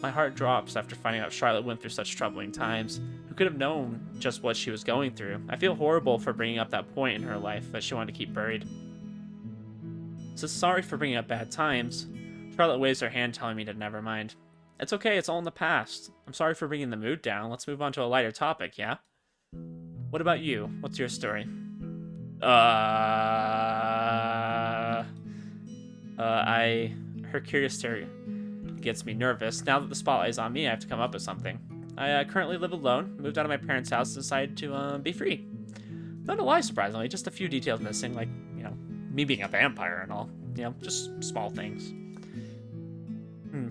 My heart drops after finding out Charlotte went through such troubling times. Who could have known just what she was going through? I feel horrible for bringing up that point in her life that she wanted to keep buried. So sorry for bringing up bad times. Charlotte waves her hand telling me to never mind. It's okay, it's all in the past. I'm sorry for bringing the mood down. Let's move on to a lighter topic, yeah? What about you? What's your story? Her curious stare gets me nervous. Now that the spotlight is on me, I have to come up with something. I currently live alone, moved out of my parents' house, and decided to be free. Not a lie, surprisingly, just a few details missing, like, me being a vampire and all. Just small things.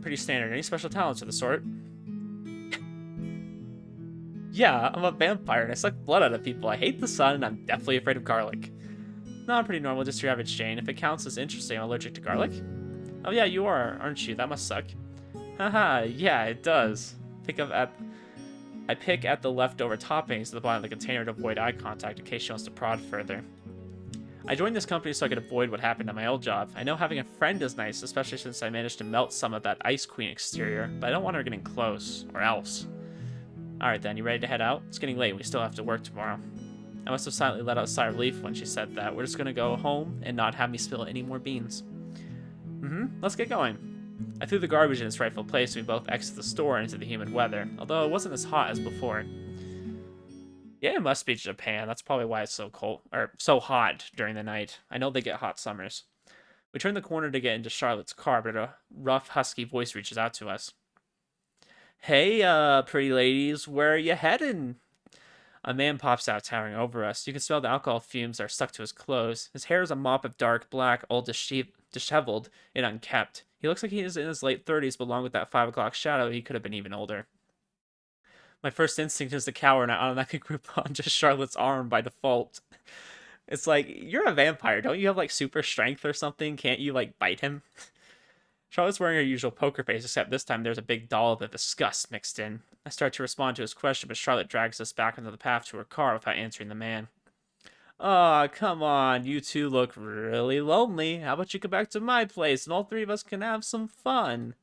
Pretty standard. Any special talents of the sort? Yeah, I'm a vampire and I suck blood out of people. I hate the sun and I'm deathly afraid of garlic. No, I'm pretty normal, just your average Jane. If it counts as interesting, I'm allergic to garlic. Oh yeah, you are, aren't you? That must suck. Haha, yeah, it does. I pick at the leftover toppings at the bottom of the container to avoid eye contact in case she wants to prod further. I joined this company so I could avoid what happened at my old job. I know having a friend is nice, especially since I managed to melt some of that Ice Queen exterior, but I don't want her getting close, or else. Alright then, you ready to head out? It's getting late, we still have to work tomorrow. I must have silently let out a sigh of relief when she said that. We're just gonna go home and not have me spill any more beans. Let's get going. I threw the garbage in its rightful place and we both exited the store into the humid weather, although it wasn't as hot as before. Yeah, it must be Japan. That's probably why it's so cold, or so hot during the night. I know they get hot summers. We turn the corner to get into Charlotte's car, but a rough, husky voice reaches out to us. Hey, pretty ladies, where are you heading? A man pops out, towering over us. You can smell the alcohol fumes that are stuck to his clothes. His hair is a mop of dark black, all disheveled and unkempt. He looks like he is in his late 30s, but along with that 5 o'clock shadow, he could have been even older. My first instinct is to cower, and I automatically grip onto Charlotte's arm by default. It's like, you're a vampire. Don't you have, like, super strength or something? Can't you, like, bite him? Charlotte's wearing her usual poker face, except this time there's a big dollop of disgust mixed in. I start to respond to his question, but Charlotte drags us back into the path to her car without answering the man. Aw, come on. You two look really lonely. How about you come back to my place, and all three of us can have some fun?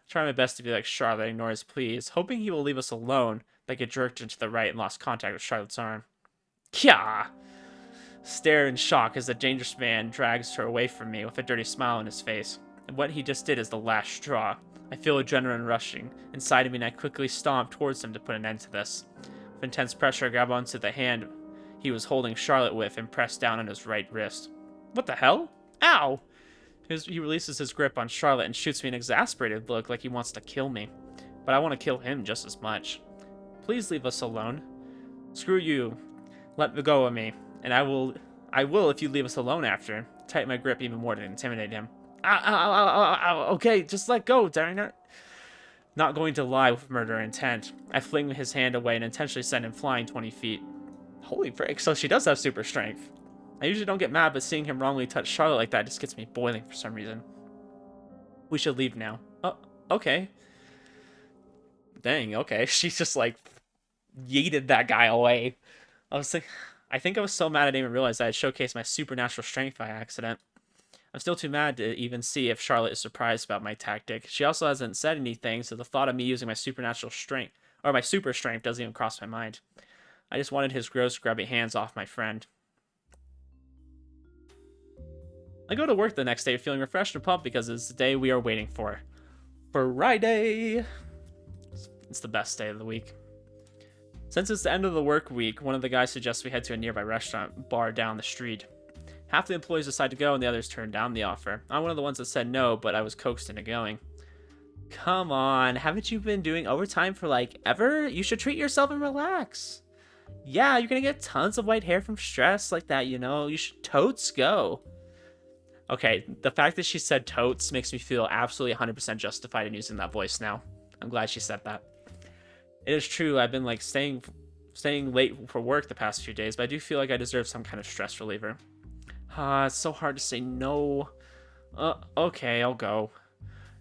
Try my best to be like Charlotte, ignore his pleas, hoping he will leave us alone, but I get jerked into the right and lost contact with Charlotte's arm. Kya! Stare in shock as the dangerous man drags her away from me with a dirty smile on his face. And what he just did is the last straw. I feel adrenaline rushing inside of me and I quickly stomp towards him to put an end to this. With intense pressure, I grab onto the hand he was holding Charlotte with and press down on his right wrist. What the hell? Ow! He releases his grip on Charlotte and shoots me an exasperated look like he wants to kill me. But I want to kill him just as much. Please leave us alone. Screw you. Let go of me. And I will if you leave us alone after. Tighten my grip even more to intimidate him. Ow, ow, ow, ow, ow. Okay, just let go, darn it. Not going to lie with murder intent. I fling his hand away and intentionally send him flying 20 feet. Holy frick, so she does have super strength. I usually don't get mad, but seeing him wrongly touch Charlotte like that just gets me boiling for some reason. We should leave now. Oh, okay. Dang, okay. She just like yeeted that guy away. I think I was so mad I didn't even realize I had showcased my supernatural strength by accident. I'm still too mad to even see if Charlotte is surprised about my tactic. She also hasn't said anything, so the thought of me using my supernatural strength, or my super strength, doesn't even cross my mind. I just wanted his gross, grubby hands off my friend. I go to work the next day feeling refreshed and pumped because it's the day we are waiting for. Friday! It's the best day of the week. Since it's the end of the work week, one of the guys suggests we head to a nearby restaurant bar down the street. Half the employees decide to go and the others turn down the offer. I'm one of the ones that said no, but I was coaxed into going. Come on, haven't you been doing overtime for like ever? You should treat yourself and relax. Yeah, you're gonna get tons of white hair from stress like that, you know. You should totes go. Okay, the fact that she said totes makes me feel absolutely 100% justified in using that voice now. I'm glad she said that. It is true, I've been like staying late for work the past few days, but I do feel like I deserve some kind of stress reliever. It's so hard to say no. Okay, I'll go.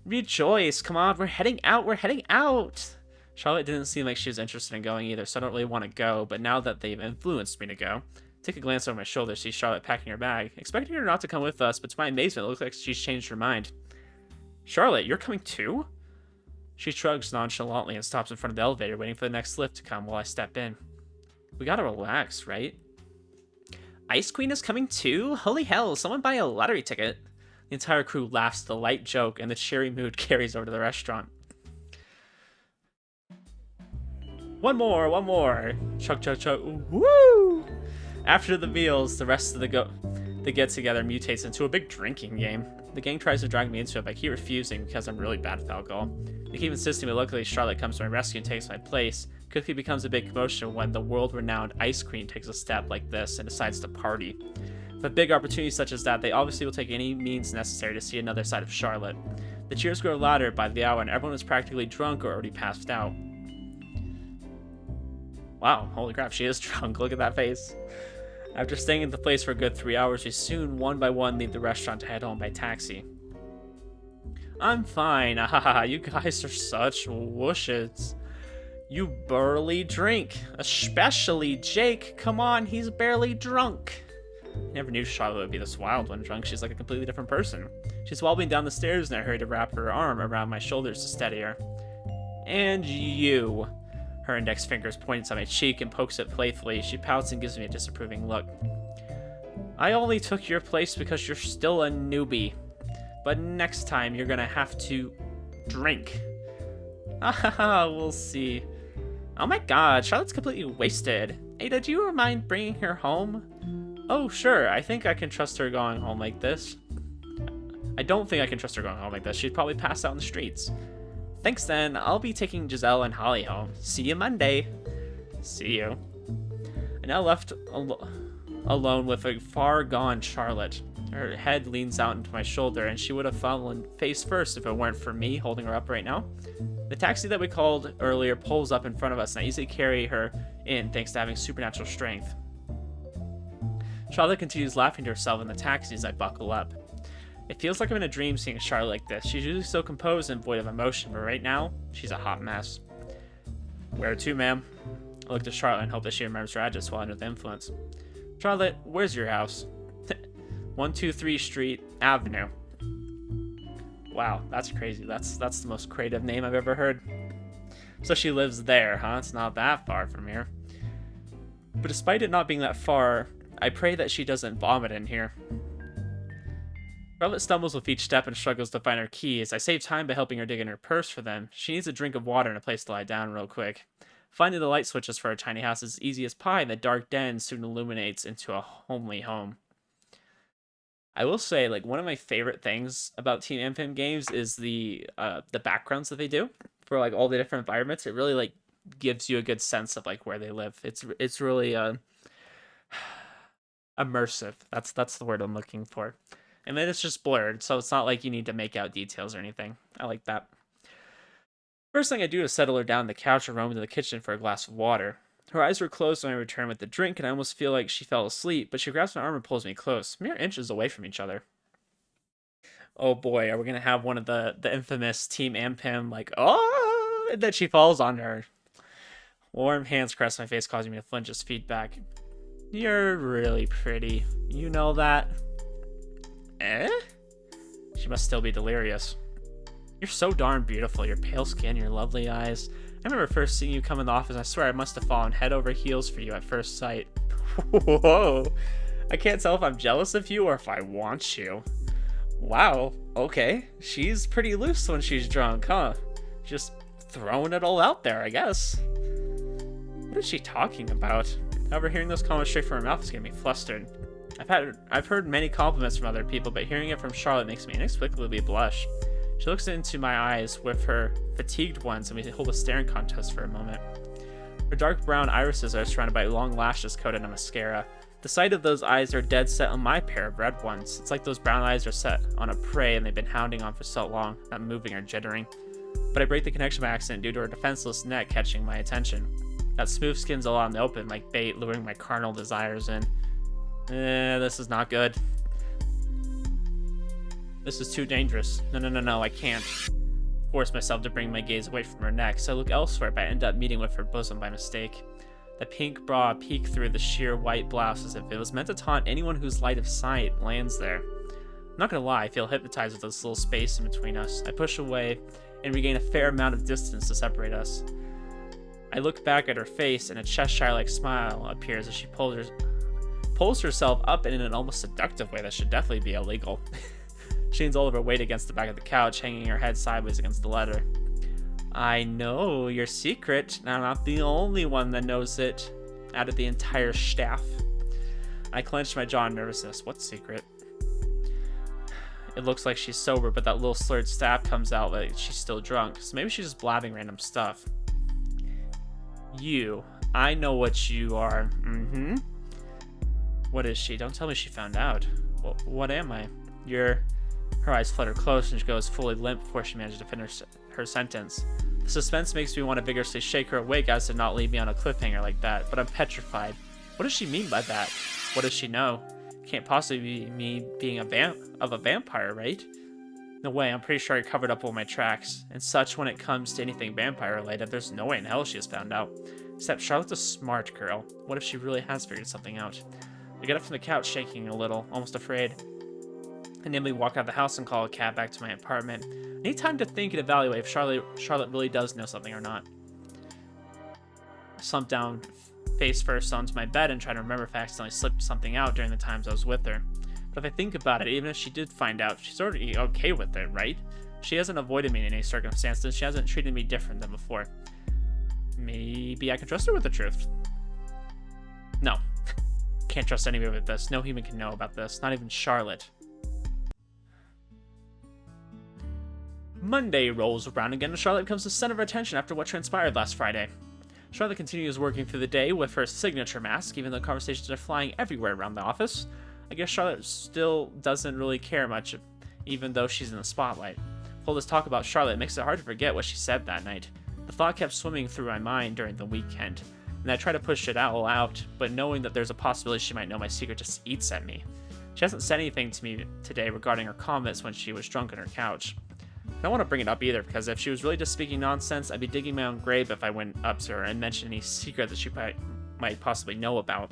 Rejoice, come on, we're heading out. Charlotte didn't seem like she was interested in going either, so I don't really want to go, but now that they've influenced me to go, take a glance over my shoulder, see Charlotte packing her bag. Expecting her not to come with us, but to my amazement, it looks like she's changed her mind. Charlotte, you're coming too? She shrugs nonchalantly and stops in front of the elevator, waiting for the next lift to come while I step in. We gotta relax, right? Ice Queen is coming too? Holy hell, someone buy a lottery ticket. The entire crew laughs at the light joke, and the cheery mood carries over to the restaurant. One more. Chug. Woo! After the meals, the rest of the get-together mutates into a big drinking game. The gang tries to drag me into it, but I keep refusing because I'm really bad with alcohol. They keep insisting, but luckily Charlotte comes to my rescue and takes my place. Quickly becomes a big commotion when the world-renowned Ice Queen takes a step like this and decides to party. With big opportunities such as that, they obviously will take any means necessary to see another side of Charlotte. The cheers grow louder by the hour, and everyone is practically drunk or already passed out. Wow, holy crap, she is drunk. Look at that face. After staying at the place for a good 3 hours, we soon, one by one, leave the restaurant to head home by taxi. I'm fine. Ahaha, you guys are such whooshes. You barely drink. Especially Jake. Come on, he's barely drunk. I never knew Charlotte would be this wild when drunk. She's like a completely different person. She's wobbling down the stairs and I hurry to wrap her arm around my shoulders to steady her. And you. Her index fingers points at my cheek and pokes it playfully. She pouts and gives me a disapproving look. I only took your place because you're still a newbie. But next time you're gonna have to drink. Haha, we'll see. Oh my god, Charlotte's completely wasted. Ada, do you mind bringing her home? Oh, sure, I think I can trust her going home like this. I don't think I can trust her going home like this. She'd probably pass out in the streets. Thanks then, I'll be taking Giselle and Holly home. See you Monday. See you. I now left alone with a far gone Charlotte. Her head leans out into my shoulder, and she would have fallen face first if it weren't for me holding her up right now. The taxi that we called earlier pulls up in front of us, and I easily carry her in thanks to having supernatural strength. Charlotte continues laughing to herself in the taxi as I buckle up. It feels like I'm in a dream seeing Charlotte like this. She's usually so composed and void of emotion, but right now, she's a hot mess. Where to, ma'am? I look to Charlotte and hope that she remembers her address while under the influence. Charlotte, where's your house? 123 Street Avenue. Wow, that's crazy. That's the most creative name I've ever heard. So she lives there, huh? It's not that far from here. But despite it not being that far, I pray that she doesn't vomit in here. Charlotte stumbles with each step and struggles to find her keys. I save time by helping her dig in her purse for them. She needs a drink of water and a place to lie down real quick. Finding the light switches for her tiny house is easy as pie, and the dark den soon illuminates into a homely home. I will say, like, one of my favorite things about Team Anpim games is the backgrounds that they do for like all the different environments. It really like gives you a good sense of like where they live. It's really immersive. That's the word I'm looking for. And then it's just blurred, so it's not like you need to make out details or anything. I like that. First thing I do is settle her down on the couch and roam into the kitchen for a glass of water. Her eyes were closed when I returned with the drink, and I almost feel like she fell asleep, but she grabs my arm and pulls me close, mere inches away from each other. Oh boy, are we gonna have one of the infamous Team Anpim, like, oh, and then she falls on her. Warm hands caress my face, causing me to flinch as feedback. You're really pretty. You know that? Eh? She must still be delirious. You're so darn beautiful. Your pale skin, your lovely eyes. I remember first seeing you come in the office. I swear I must have fallen head over heels for you at first sight. Whoa. I can't tell if I'm jealous of you or if I want you. Wow. Okay. She's pretty loose when she's drunk, huh? Just throwing it all out there, I guess. What is she talking about? However, hearing those comments straight from her mouth is getting me flustered. I've heard many compliments from other people, but hearing it from Charlotte makes me inexplicably blush. She looks into my eyes with her fatigued ones, and we hold a staring contest for a moment. Her dark brown irises are surrounded by long lashes coated in mascara. The sight of those eyes are dead set on my pair of red ones. It's like those brown eyes are set on a prey and they've been hounding on for so long, not moving or jittering. But I break the connection by accident due to her defenseless neck catching my attention. That smooth skin's all out in the open, like bait, luring my carnal desires in. This is not good. This is too dangerous. No, I can't force myself to bring my gaze away from her neck, so I look elsewhere, but I end up meeting with her bosom by mistake. The pink bra peeked through the sheer white blouse as if it was meant to taunt anyone whose light of sight lands there. I'm not gonna lie, I feel hypnotized with this little space in between us. I push away and regain a fair amount of distance to separate us. I look back at her face, and a Cheshire-like smile appears as she pulls herself up in an almost seductive way that should definitely be illegal. She leans all of her weight against the back of the couch, hanging her head sideways against the leather. I know your secret, and I'm not the only one that knows it. Added the entire staff. I clenched my jaw in nervousness. What secret? It looks like she's sober, but that little slurred stab comes out like she's still drunk, so maybe she's just blabbing random stuff. You. I know what you are. Mm-hmm. What is she? Don't tell me she found out. Well, what am I? You're... Her eyes flutter close, and she goes fully limp before she manages to finish her sentence. The suspense makes me want to vigorously shake her awake as to not leave me on a cliffhanger like that, but I'm petrified. What does she mean by that? What does she know? Can't possibly be me being a vampire, right? No way, I'm pretty sure I covered up all my tracks. And such when it comes to anything vampire related, there's no way in hell she has found out. Except Charlotte's a smart girl. What if she really has figured something out? I get up from the couch shaking a little, almost afraid. I nimbly walk out of the house and call a cab back to my apartment. I need time to think and evaluate if Charlotte really does know something or not. I slump down face first onto my bed and try to remember if I accidentally slipped something out during the times I was with her. But if I think about it, even if she did find out, she's already okay with it, right? She hasn't avoided me in any circumstances. She hasn't treated me different than before. Maybe I can trust her with the truth. No. Can't trust anyone with this. No human can know about this. Not even Charlotte. Monday rolls around again and Charlotte becomes the center of attention after what transpired last Friday. Charlotte continues working through the day with her signature mask, even though conversations are flying everywhere around the office. I guess Charlotte still doesn't really care much, even though she's in the spotlight. All this talk about Charlotte makes it hard to forget what she said that night. The thought kept swimming through my mind during the weekend, and I try to push it all out, but knowing that there's a possibility she might know my secret just eats at me. She hasn't said anything to me today regarding her comments when she was drunk on her couch. I don't want to bring it up either, because if she was really just speaking nonsense, I'd be digging my own grave if I went up to her and mentioned any secret that she might possibly know about.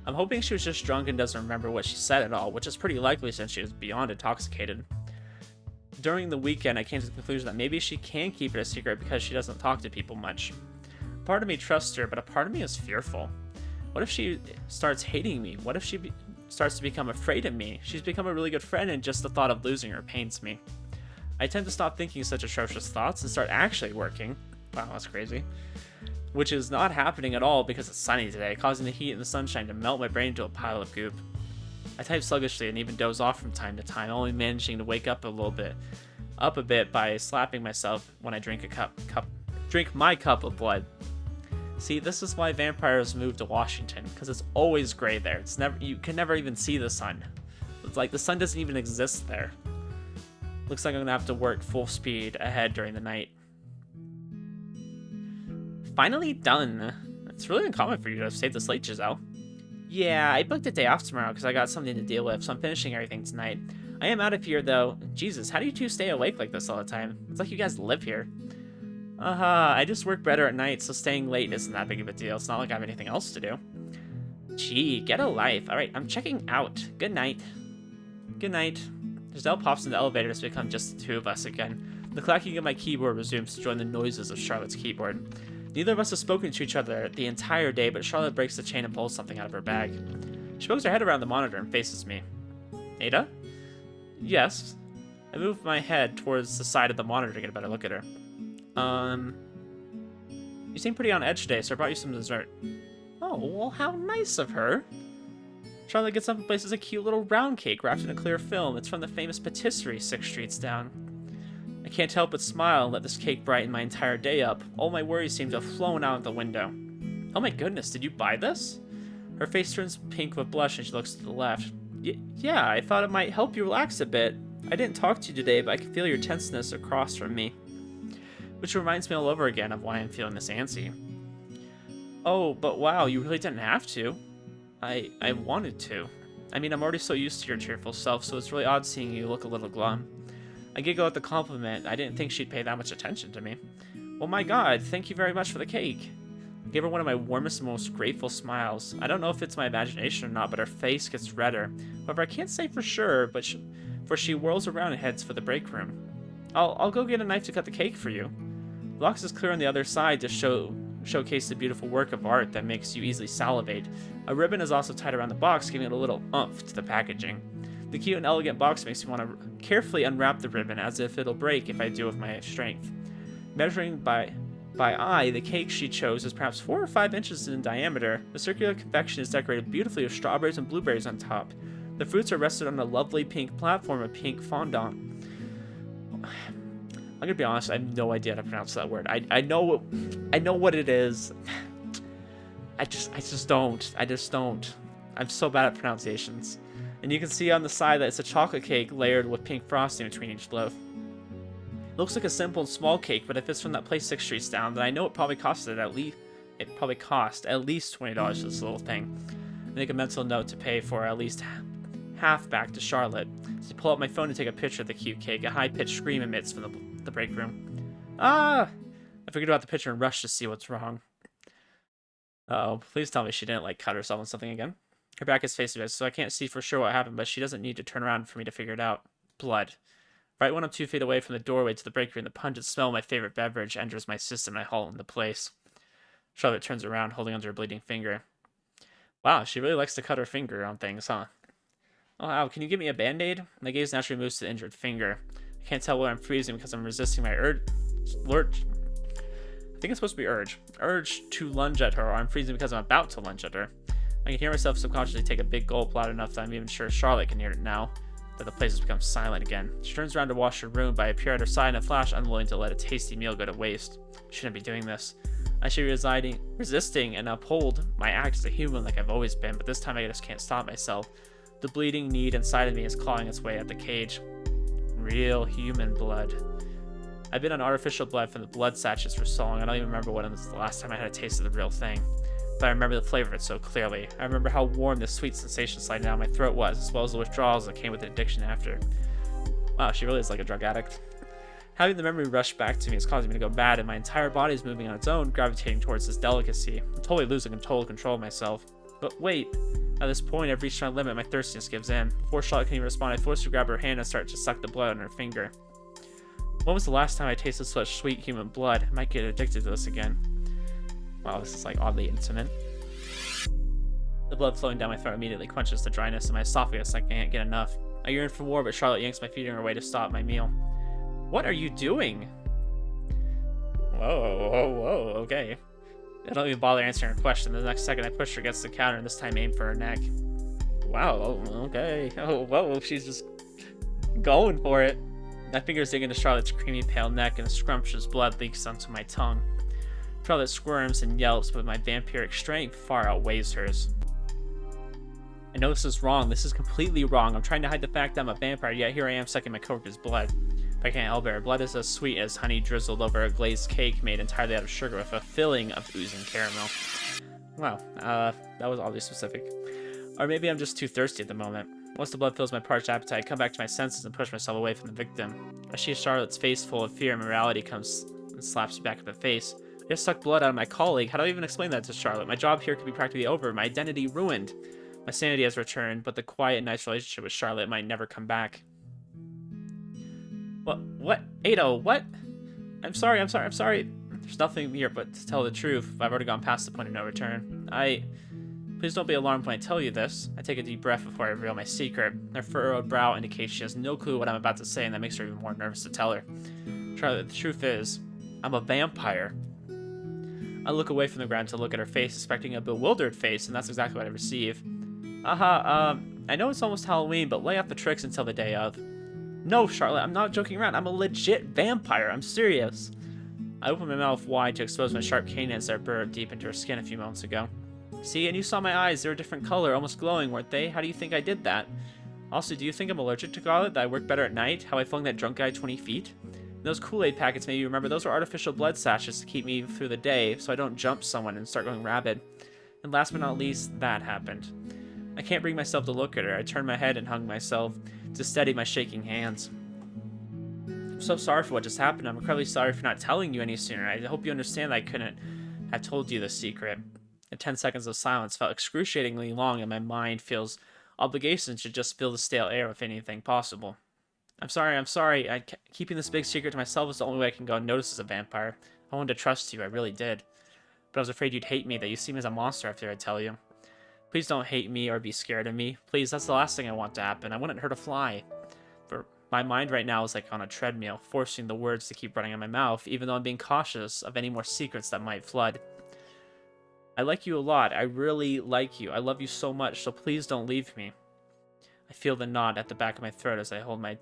I'm hoping she was just drunk and doesn't remember what she said at all, which is pretty likely since she was beyond intoxicated. During the weekend, I came to the conclusion that maybe she can keep it a secret because she doesn't talk to people much. Part of me trusts her, but a part of me is fearful. What if she starts hating me? What if she starts to become afraid of me? She's become a really good friend, and just the thought of losing her pains me. I tend to stop thinking such atrocious thoughts and start actually working. Wow, that's crazy. Which is not happening at all because it's sunny today, causing the heat and the sunshine to melt my brain into a pile of goop. I type sluggishly and even doze off from time to time, only managing to wake up a bit by slapping myself when I drink my cup of blood. See, this is why vampires move to Washington, because it's always gray there. You can never even see the sun. It's like the sun doesn't even exist there. Looks like I'm gonna have to work full speed ahead during the night. Finally done. It's really uncommon for you to have saved this late, Giselle. Yeah, I booked a day off tomorrow because I got something to deal with, so I'm finishing everything tonight. I am out of here, though. Jesus, how do you two stay awake like this all the time? It's like you guys live here. I just work better at night, so staying late isn't that big of a deal. It's not like I have anything else to do. Gee, get a life. Alright, I'm checking out. Good night. Good night. Giselle pops in the elevator to become just the two of us again. The clacking of my keyboard resumes to join the noises of Charlotte's keyboard. Neither of us have spoken to each other the entire day, but Charlotte breaks the chain and pulls something out of her bag. She pokes her head around the monitor and faces me. Ada? Yes. I move my head towards the side of the monitor to get a better look at her. You seem pretty on edge today, so I brought you some dessert. Oh, well, how nice of her. Charlotte gets up and places a cute little round cake wrapped in a clear film. It's from the famous patisserie 6 streets down. I can't help but smile and let this cake brighten my entire day up. All my worries seem to have flown out the window. Oh my goodness, did you buy this? Her face turns pink with blush and she looks to the left. Yeah, I thought it might help you relax a bit. I didn't talk to you today, but I can feel your tenseness across from me. Which reminds me all over again of why I'm feeling this antsy. Oh, but wow, you really didn't have to. I wanted to. I mean, I'm already so used to your cheerful self, so it's really odd seeing you look a little glum. I giggle at the compliment. I didn't think she'd pay that much attention to me. Well, my god, thank you very much for the cake. I gave her one of my warmest and most grateful smiles. I don't know if it's my imagination or not, but her face gets redder. However, I can't say for sure, but she whirls around and heads for the break room. I'll go get a knife to cut the cake for you. The box is clear on the other side to showcase the beautiful work of art that makes you easily salivate. A ribbon is also tied around the box, giving it a little oomph to the packaging. The cute and elegant box makes me want to carefully unwrap the ribbon, as if it'll break if I do with my strength. Measuring by eye, the cake she chose is perhaps 4 or 5 inches in diameter. The circular confection is decorated beautifully with strawberries and blueberries on top. The fruits are rested on a lovely pink platform of pink fondant. I'm gonna be honest, I have no idea how to pronounce that word. I know what it is. I just don't. I'm so bad at pronunciations. And you can see on the side that it's a chocolate cake layered with pink frosting between each loaf. It looks like a simple and small cake, but if it's from that place 6 streets down, then I know it probably cost at least $20 for this little thing. I make a mental note to pay for at least half back to Charlotte. So I pull out my phone and take a picture of the cute cake. A high-pitched scream emits from the break room. Ah! I forget about the picture and rush to see what's wrong. Uh-oh, please tell me she didn't, cut herself on something again. Her back is facing us, so I can't see for sure what happened, but she doesn't need to turn around for me to figure it out. Blood. Right when I'm 2 feet away from the doorway to the break room, the pungent smell of my favorite beverage enters my system and I halt into place. Charlotte turns around, holding onto her bleeding finger. Wow, she really likes to cut her finger on things, huh? Oh, wow, can you give me a band-aid? My gaze naturally moves to the injured finger. I can't tell whether I'm freezing because I'm resisting my urge to lunge at her, or I'm freezing because I'm about to lunge at her. I can hear myself subconsciously take a big gulp loud enough that I'm even sure Charlotte can hear it now, that the place has become silent again. She turns around to wash her room, but I appear at her side in a flash, unwilling to let a tasty meal go to waste. Shouldn't be doing this. I should be resisting and uphold my act as a human like I've always been, but this time I just can't stop myself. The bleeding need inside of me is clawing its way at the cage. Real human blood. I've been on artificial blood from the blood sachets for so long, I don't even remember when was the last time I had a taste of the real thing. But I remember the flavor of it so clearly. I remember how warm the sweet sensation sliding down my throat was, as well as the withdrawals that came with the addiction after. Wow, she really is like a drug addict. Having the memory rush back to me is causing me to go bad, and my entire body is moving on its own, gravitating towards this delicacy. I'm totally losing total control of myself. But wait, at this point I've reached my limit, my thirstiness gives in. Before Charlotte can even respond, I force her to grab her hand and start to suck the blood on her finger. When was the last time I tasted such sweet human blood? I might get addicted to this again. Wow, this is oddly intimate. The blood flowing down my throat immediately quenches the dryness in my esophagus. I can't get enough. I yearn for more, but Charlotte yanks my feeding her away to stop my meal. What are you doing? Whoa, okay. I don't even bother answering her question. The next second I push her against the counter and this time aim for her neck. Wow, okay. Oh, whoa, she's just going for it. My fingers dig into Charlotte's creamy pale neck and a scrumptious blood leaks onto my tongue. Charlotte squirms and yelps, but my vampiric strength far outweighs hers. I know this is wrong. This is completely wrong. I'm trying to hide the fact that I'm a vampire, yet here I am sucking my coworker's blood. but I can't help it. Her blood is as sweet as honey drizzled over a glazed cake made entirely out of sugar with a filling of oozing caramel. Wow, that was oddly specific. Or maybe I'm just too thirsty at the moment. Once the blood fills my parched appetite, I come back to my senses and push myself away from the victim. I see Charlotte's face full of fear and morality comes and slaps me back in the face. I just sucked blood out of my colleague. How do I even explain that to Charlotte? My job here could be practically over, my identity ruined. My sanity has returned, but the quiet and nice relationship with Charlotte might never come back. What? Ado, what? I'm sorry. There's nothing here but to tell the truth. I've already gone past the point of no return. Please don't be alarmed when I tell you this. I take a deep breath before I reveal my secret. Her furrowed brow indicates she has no clue what I'm about to say, and that makes her even more nervous to tell her. Charlotte, the truth is, I'm a vampire. I look away from the ground to look at her face, expecting a bewildered face, and that's exactly what I receive. I know it's almost Halloween, but lay off the tricks until the day of. No, Charlotte, I'm not joking around. I'm a legit vampire. I'm serious. I open my mouth wide to expose my sharp canines that burrowed deep into her skin a few moments ago. See, and you saw my eyes. They were a different color, almost glowing, weren't they? How do you think I did that? Also, do you think I'm allergic to garlic, that I work better at night? How I flung that drunk guy 20 feet? And those Kool-Aid packets, maybe you remember, those were artificial blood sashes to keep me through the day, so I don't jump someone and start going rabid. And last but not least, that happened. I can't bring myself to look at her. I turned my head and hung myself to steady my shaking hands. I'm so sorry for what just happened. I'm incredibly sorry for not telling you any sooner. I hope you understand that I couldn't have told you the secret. The 10 seconds of silence felt excruciatingly long, and my mind feels obligation to just fill the stale air with anything possible. I'm sorry. Keeping this big secret to myself is the only way I can go unnoticed as a vampire. I wanted to trust you, I really did. But I was afraid you'd hate me, that you see me as a monster after I tell you. Please don't hate me or be scared of me. Please, that's the last thing I want to happen. I wanted her to fly. But my mind right now is like on a treadmill, forcing the words to keep running in my mouth, even though I'm being cautious of any more secrets that might flood. I like you a lot. I really like you. I love you so much, so please don't leave me. I feel the knot at the back of my throat as I hold my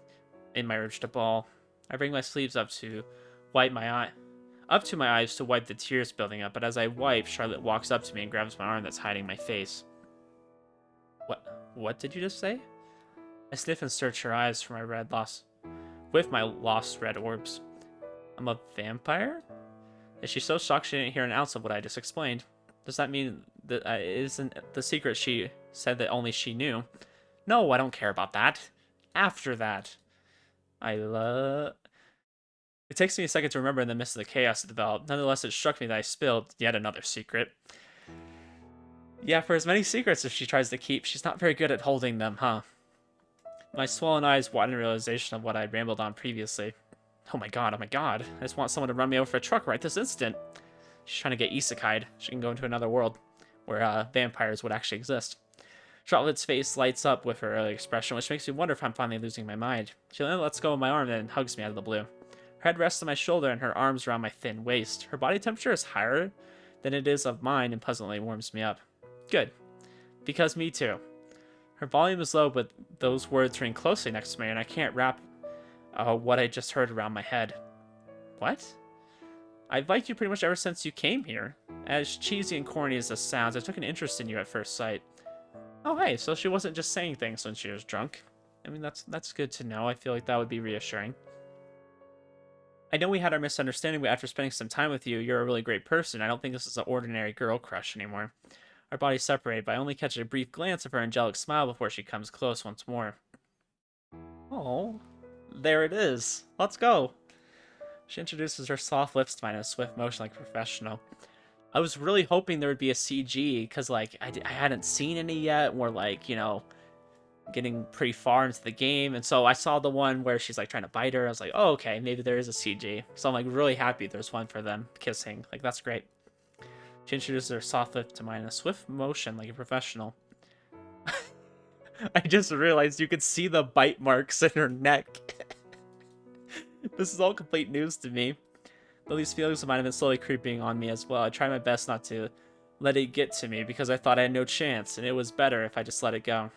urge to bawl. I bring my sleeves up to my eyes to wipe the tears building up, but as I wipe, Charlotte walks up to me and grabs my arm that's hiding my face. What did you just say? I sniff and search her eyes for my lost red orbs. I'm a vampire? Is she so shocked she didn't hear an ounce of what I just explained? Does that mean that isn't the secret she said that only she knew? No, I don't care about that. After that. It takes me a second to remember in the midst of the chaos that developed. Nonetheless, it struck me that I spilled yet another secret. Yeah, for as many secrets as she tries to keep, she's not very good at holding them, huh? My swollen eyes widen in realization of what I'd rambled on previously. Oh my god. I just want someone to run me over for a truck right this instant. She's trying to get isekai'd. She can go into another world where vampires would actually exist. Charlotte's face lights up with her early expression, which makes me wonder if I'm finally losing my mind. She lets go of my arm and hugs me out of the blue. Her head rests on my shoulder and her arms around my thin waist. Her body temperature is higher than it is of mine and pleasantly warms me up. Good. Because me too. Her volume is low, but those words ring closely next to me, and I can't wrap what I just heard around my head. What? I've liked you pretty much ever since you came here. As cheesy and corny as this sounds, I took an interest in you at first sight. Oh, hey, so she wasn't just saying things when she was drunk. I mean, that's good to know. I feel like that would be reassuring. I know we had our misunderstanding, but after spending some time with you, you're a really great person. I don't think this is an ordinary girl crush anymore. Our bodies separate, but I only catch a brief glance of her angelic smile before she comes close once more. Oh, there it is. Let's go. She introduces her soft lips to mine in a swift motion like a professional. I was really hoping there would be a CG, because, like, I hadn't seen any yet. We're, like, you know, getting pretty far into the game, and so I saw the one where she's, like, trying to bite her. I was like, oh, okay, maybe there is a CG. So I'm, like, really happy there's one for them kissing. Like, that's great. She introduces her soft lip to mine in a swift motion like a professional. I just realized you could see the bite marks in her neck. This is all complete news to me. Though these feelings of mine have been slowly creeping on me as well, I try my best not to let it get to me because I thought I had no chance, and it was better if I just let it go.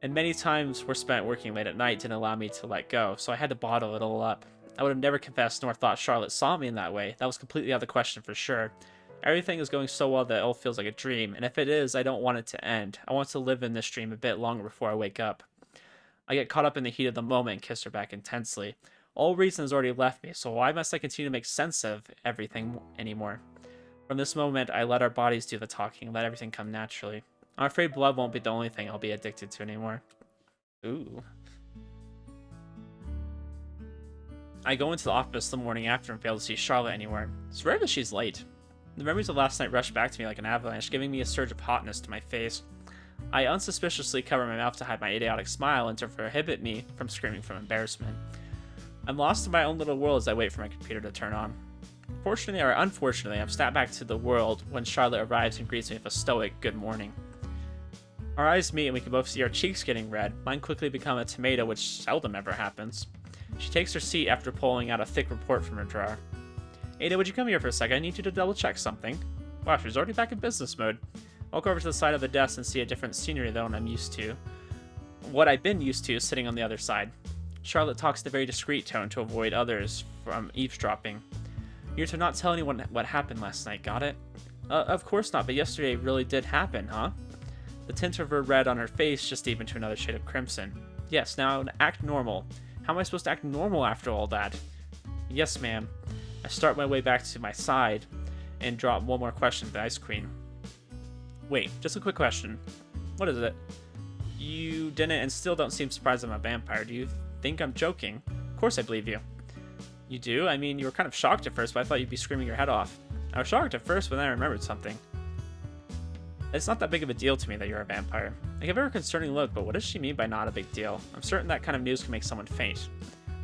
And many times were spent working late at night didn't allow me to let go, so I had to bottle it all up. I would have never confessed nor thought Charlotte saw me in that way. That was completely out of the question for sure. Everything is going so well that it all feels like a dream, and if it is, I don't want it to end. I want to live in this dream a bit longer before I wake up. I get caught up in the heat of the moment and kiss her back intensely. All reason has already left me, so why must I continue to make sense of everything anymore? From this moment, I let our bodies do the talking, let everything come naturally. I'm afraid blood won't be the only thing I'll be addicted to anymore. Ooh. I go into the office the morning after and fail to see Charlotte anywhere. It's rare that she's late. The memories of last night rush back to me like an avalanche, giving me a surge of hotness to my face. I unsuspiciously cover my mouth to hide my idiotic smile and to prohibit me from screaming from embarrassment. I'm lost in my own little world as I wait for my computer to turn on. Fortunately or unfortunately, I'm snapped back to the world when Charlotte arrives and greets me with a stoic good morning. Our eyes meet and we can both see our cheeks getting red. Mine quickly become a tomato, which seldom ever happens. She takes her seat after pulling out a thick report from her drawer. Ada, would you come here for a second? I need you to double check something. Wow, she's already back in business mode. I'll go over to the side of the desk and see a different scenery than what I'm used to. What I've been used to is sitting on the other side. Charlotte talks in a very discreet tone to avoid others from eavesdropping. You're to not tell anyone what happened last night, got it? Of course not, but yesterday really did happen, huh? The tint of her red on her face just deepened to another shade of crimson. Yes, now act normal. How am I supposed to act normal after all that? Yes, ma'am. I start my way back to my side and drop one more question to the Ice Queen. Wait, just a quick question. What is it? You didn't and still don't seem surprised I'm a vampire. Do you think I'm joking? Of course I believe you. You do? I mean, you were kind of shocked at first, but I thought you'd be screaming your head off. I was shocked at first, but then I remembered something. It's not that big of a deal to me that you're a vampire. I give her a concerning look, but what does she mean by not a big deal? I'm certain that kind of news can make someone faint.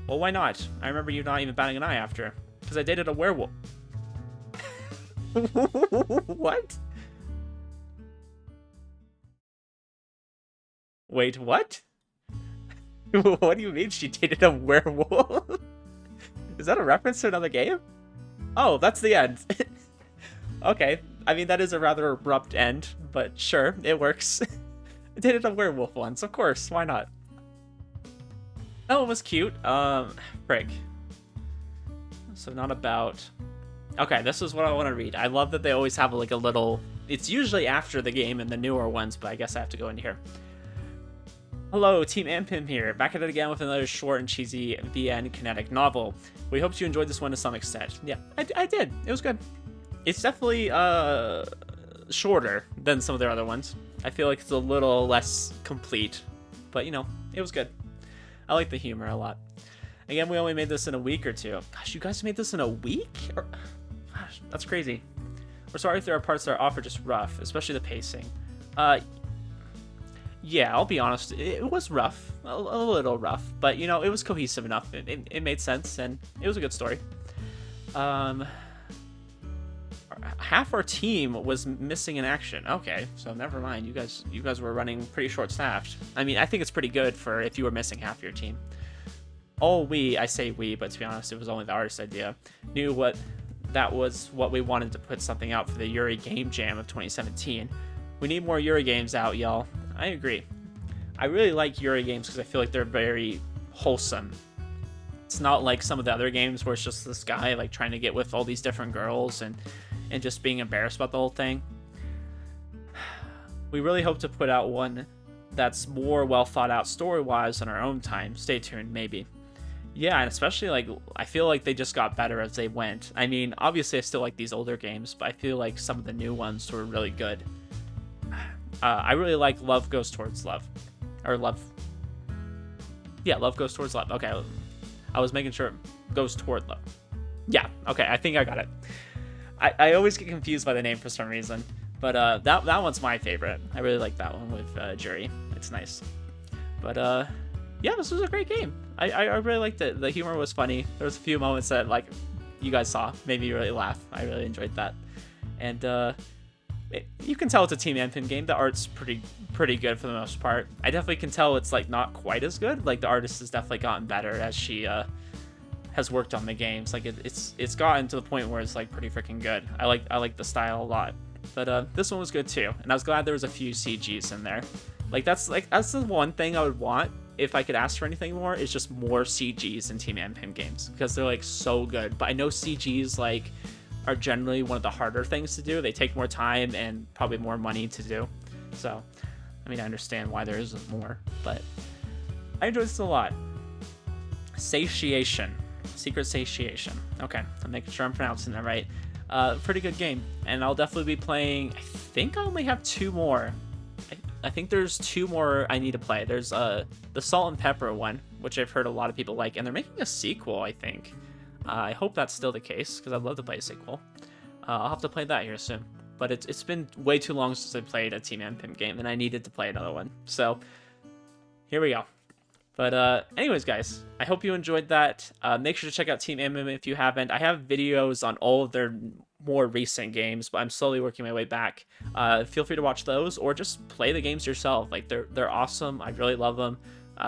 Well, why not? I remember you not even batting an eye after. Because I dated a werewolf. What? Wait, what? What do you mean she dated a werewolf? Is that a reference to another game? Oh, that's the end. Okay, I mean, that is a rather abrupt end, but sure, it works. I dated a werewolf once, of course, why not? That one was cute. Frick. So not about... Okay, this is what I want to read. I love that they always have like a little... It's usually after the game in the newer ones, but I guess I have to go in here. Hello, Team Anpim here, back at it again with another short and cheesy VN kinetic novel. We hope you enjoyed this one to some extent. Yeah, I did. It was good. It's definitely shorter than some of their other ones. I feel like it's a little less complete, but you know, it was good. I like the humor a lot. Again, we only made this in a week or two. Gosh, you guys made this in a week? Gosh, that's crazy. We're sorry if there are parts that are off or just rough, especially the pacing. Yeah, I'll be honest, it was rough, a little rough, but you know, it was cohesive enough. It made sense, and it was a good story. Half our team was missing in action. Okay, so never mind. You guys were running pretty short-staffed. I mean, I think it's pretty good for if you were missing half your team. All I say we, but to be honest, it was only the artist's idea, knew that was what we wanted to put something out for the Yuri Game Jam of 2017. We need more Yuri games out, y'all. I agree. I really like Yuri games because I feel like they're very wholesome. It's not like some of the other games where it's just this guy like trying to get with all these different girls and just being embarrassed about the whole thing. We really hope to put out one that's more well thought out story-wise on our own time. Stay tuned, maybe. Yeah, and especially like I feel like they just got better as they went. I mean, obviously I still like these older games, but I feel like some of the new ones were really good. I really like Love Goes Towards Love. Or Love... Yeah, Love Goes Towards Love. Okay, I was making sure it goes toward love. Yeah, okay, I think I got it. I always get confused by the name for some reason. But that one's my favorite. I really like that one with Jury. It's nice. But yeah, this was a great game. I really liked it. The humor was funny. There was a few moments that like you guys saw made me really laugh. I really enjoyed that. And you can tell it's a Team Anpim game. The art's pretty good for the most part. I definitely can tell it's like not quite as good. Like the artist has definitely gotten better as she has worked on the games. Like it's gotten to the point where it's like pretty freaking good. I like the style a lot. But this one was good too, and I was glad there was a few CGs in there. That's the one thing I would want if I could ask for anything more, is just more CGs in Team Anpim games, because they're like so good. But I know CGs like are generally one of the harder things to do. They take more time and probably more money to do. So, I mean, I understand why there isn't more, but I enjoyed this a lot. Satiation. Secret Satiation. Okay, I'm making sure I'm pronouncing that right. Pretty good game, and I'll definitely be playing. I think I only have 2 more. I think there's 2 more I need to play. There's the Salt and Pepper one, which I've heard a lot of people like, and they're making a sequel, I think. I hope that's still the case, because I'd love to play a sequel. I'll have to play that here soon. But it's been way too long since I played a Team Anpim game, and I needed to play another one. So, here we go. But anyways, guys, I hope you enjoyed that. Make sure to check out Team Anpim if you haven't. I have videos on all of their more recent games, but I'm slowly working my way back. Feel free to watch those, or just play the games yourself. Like, they're awesome. I really love them.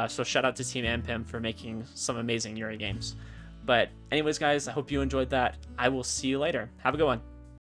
So shout out to Team Anpim for making some amazing Yuri games. But anyways, guys, I hope you enjoyed that. I will see you later. Have a good one.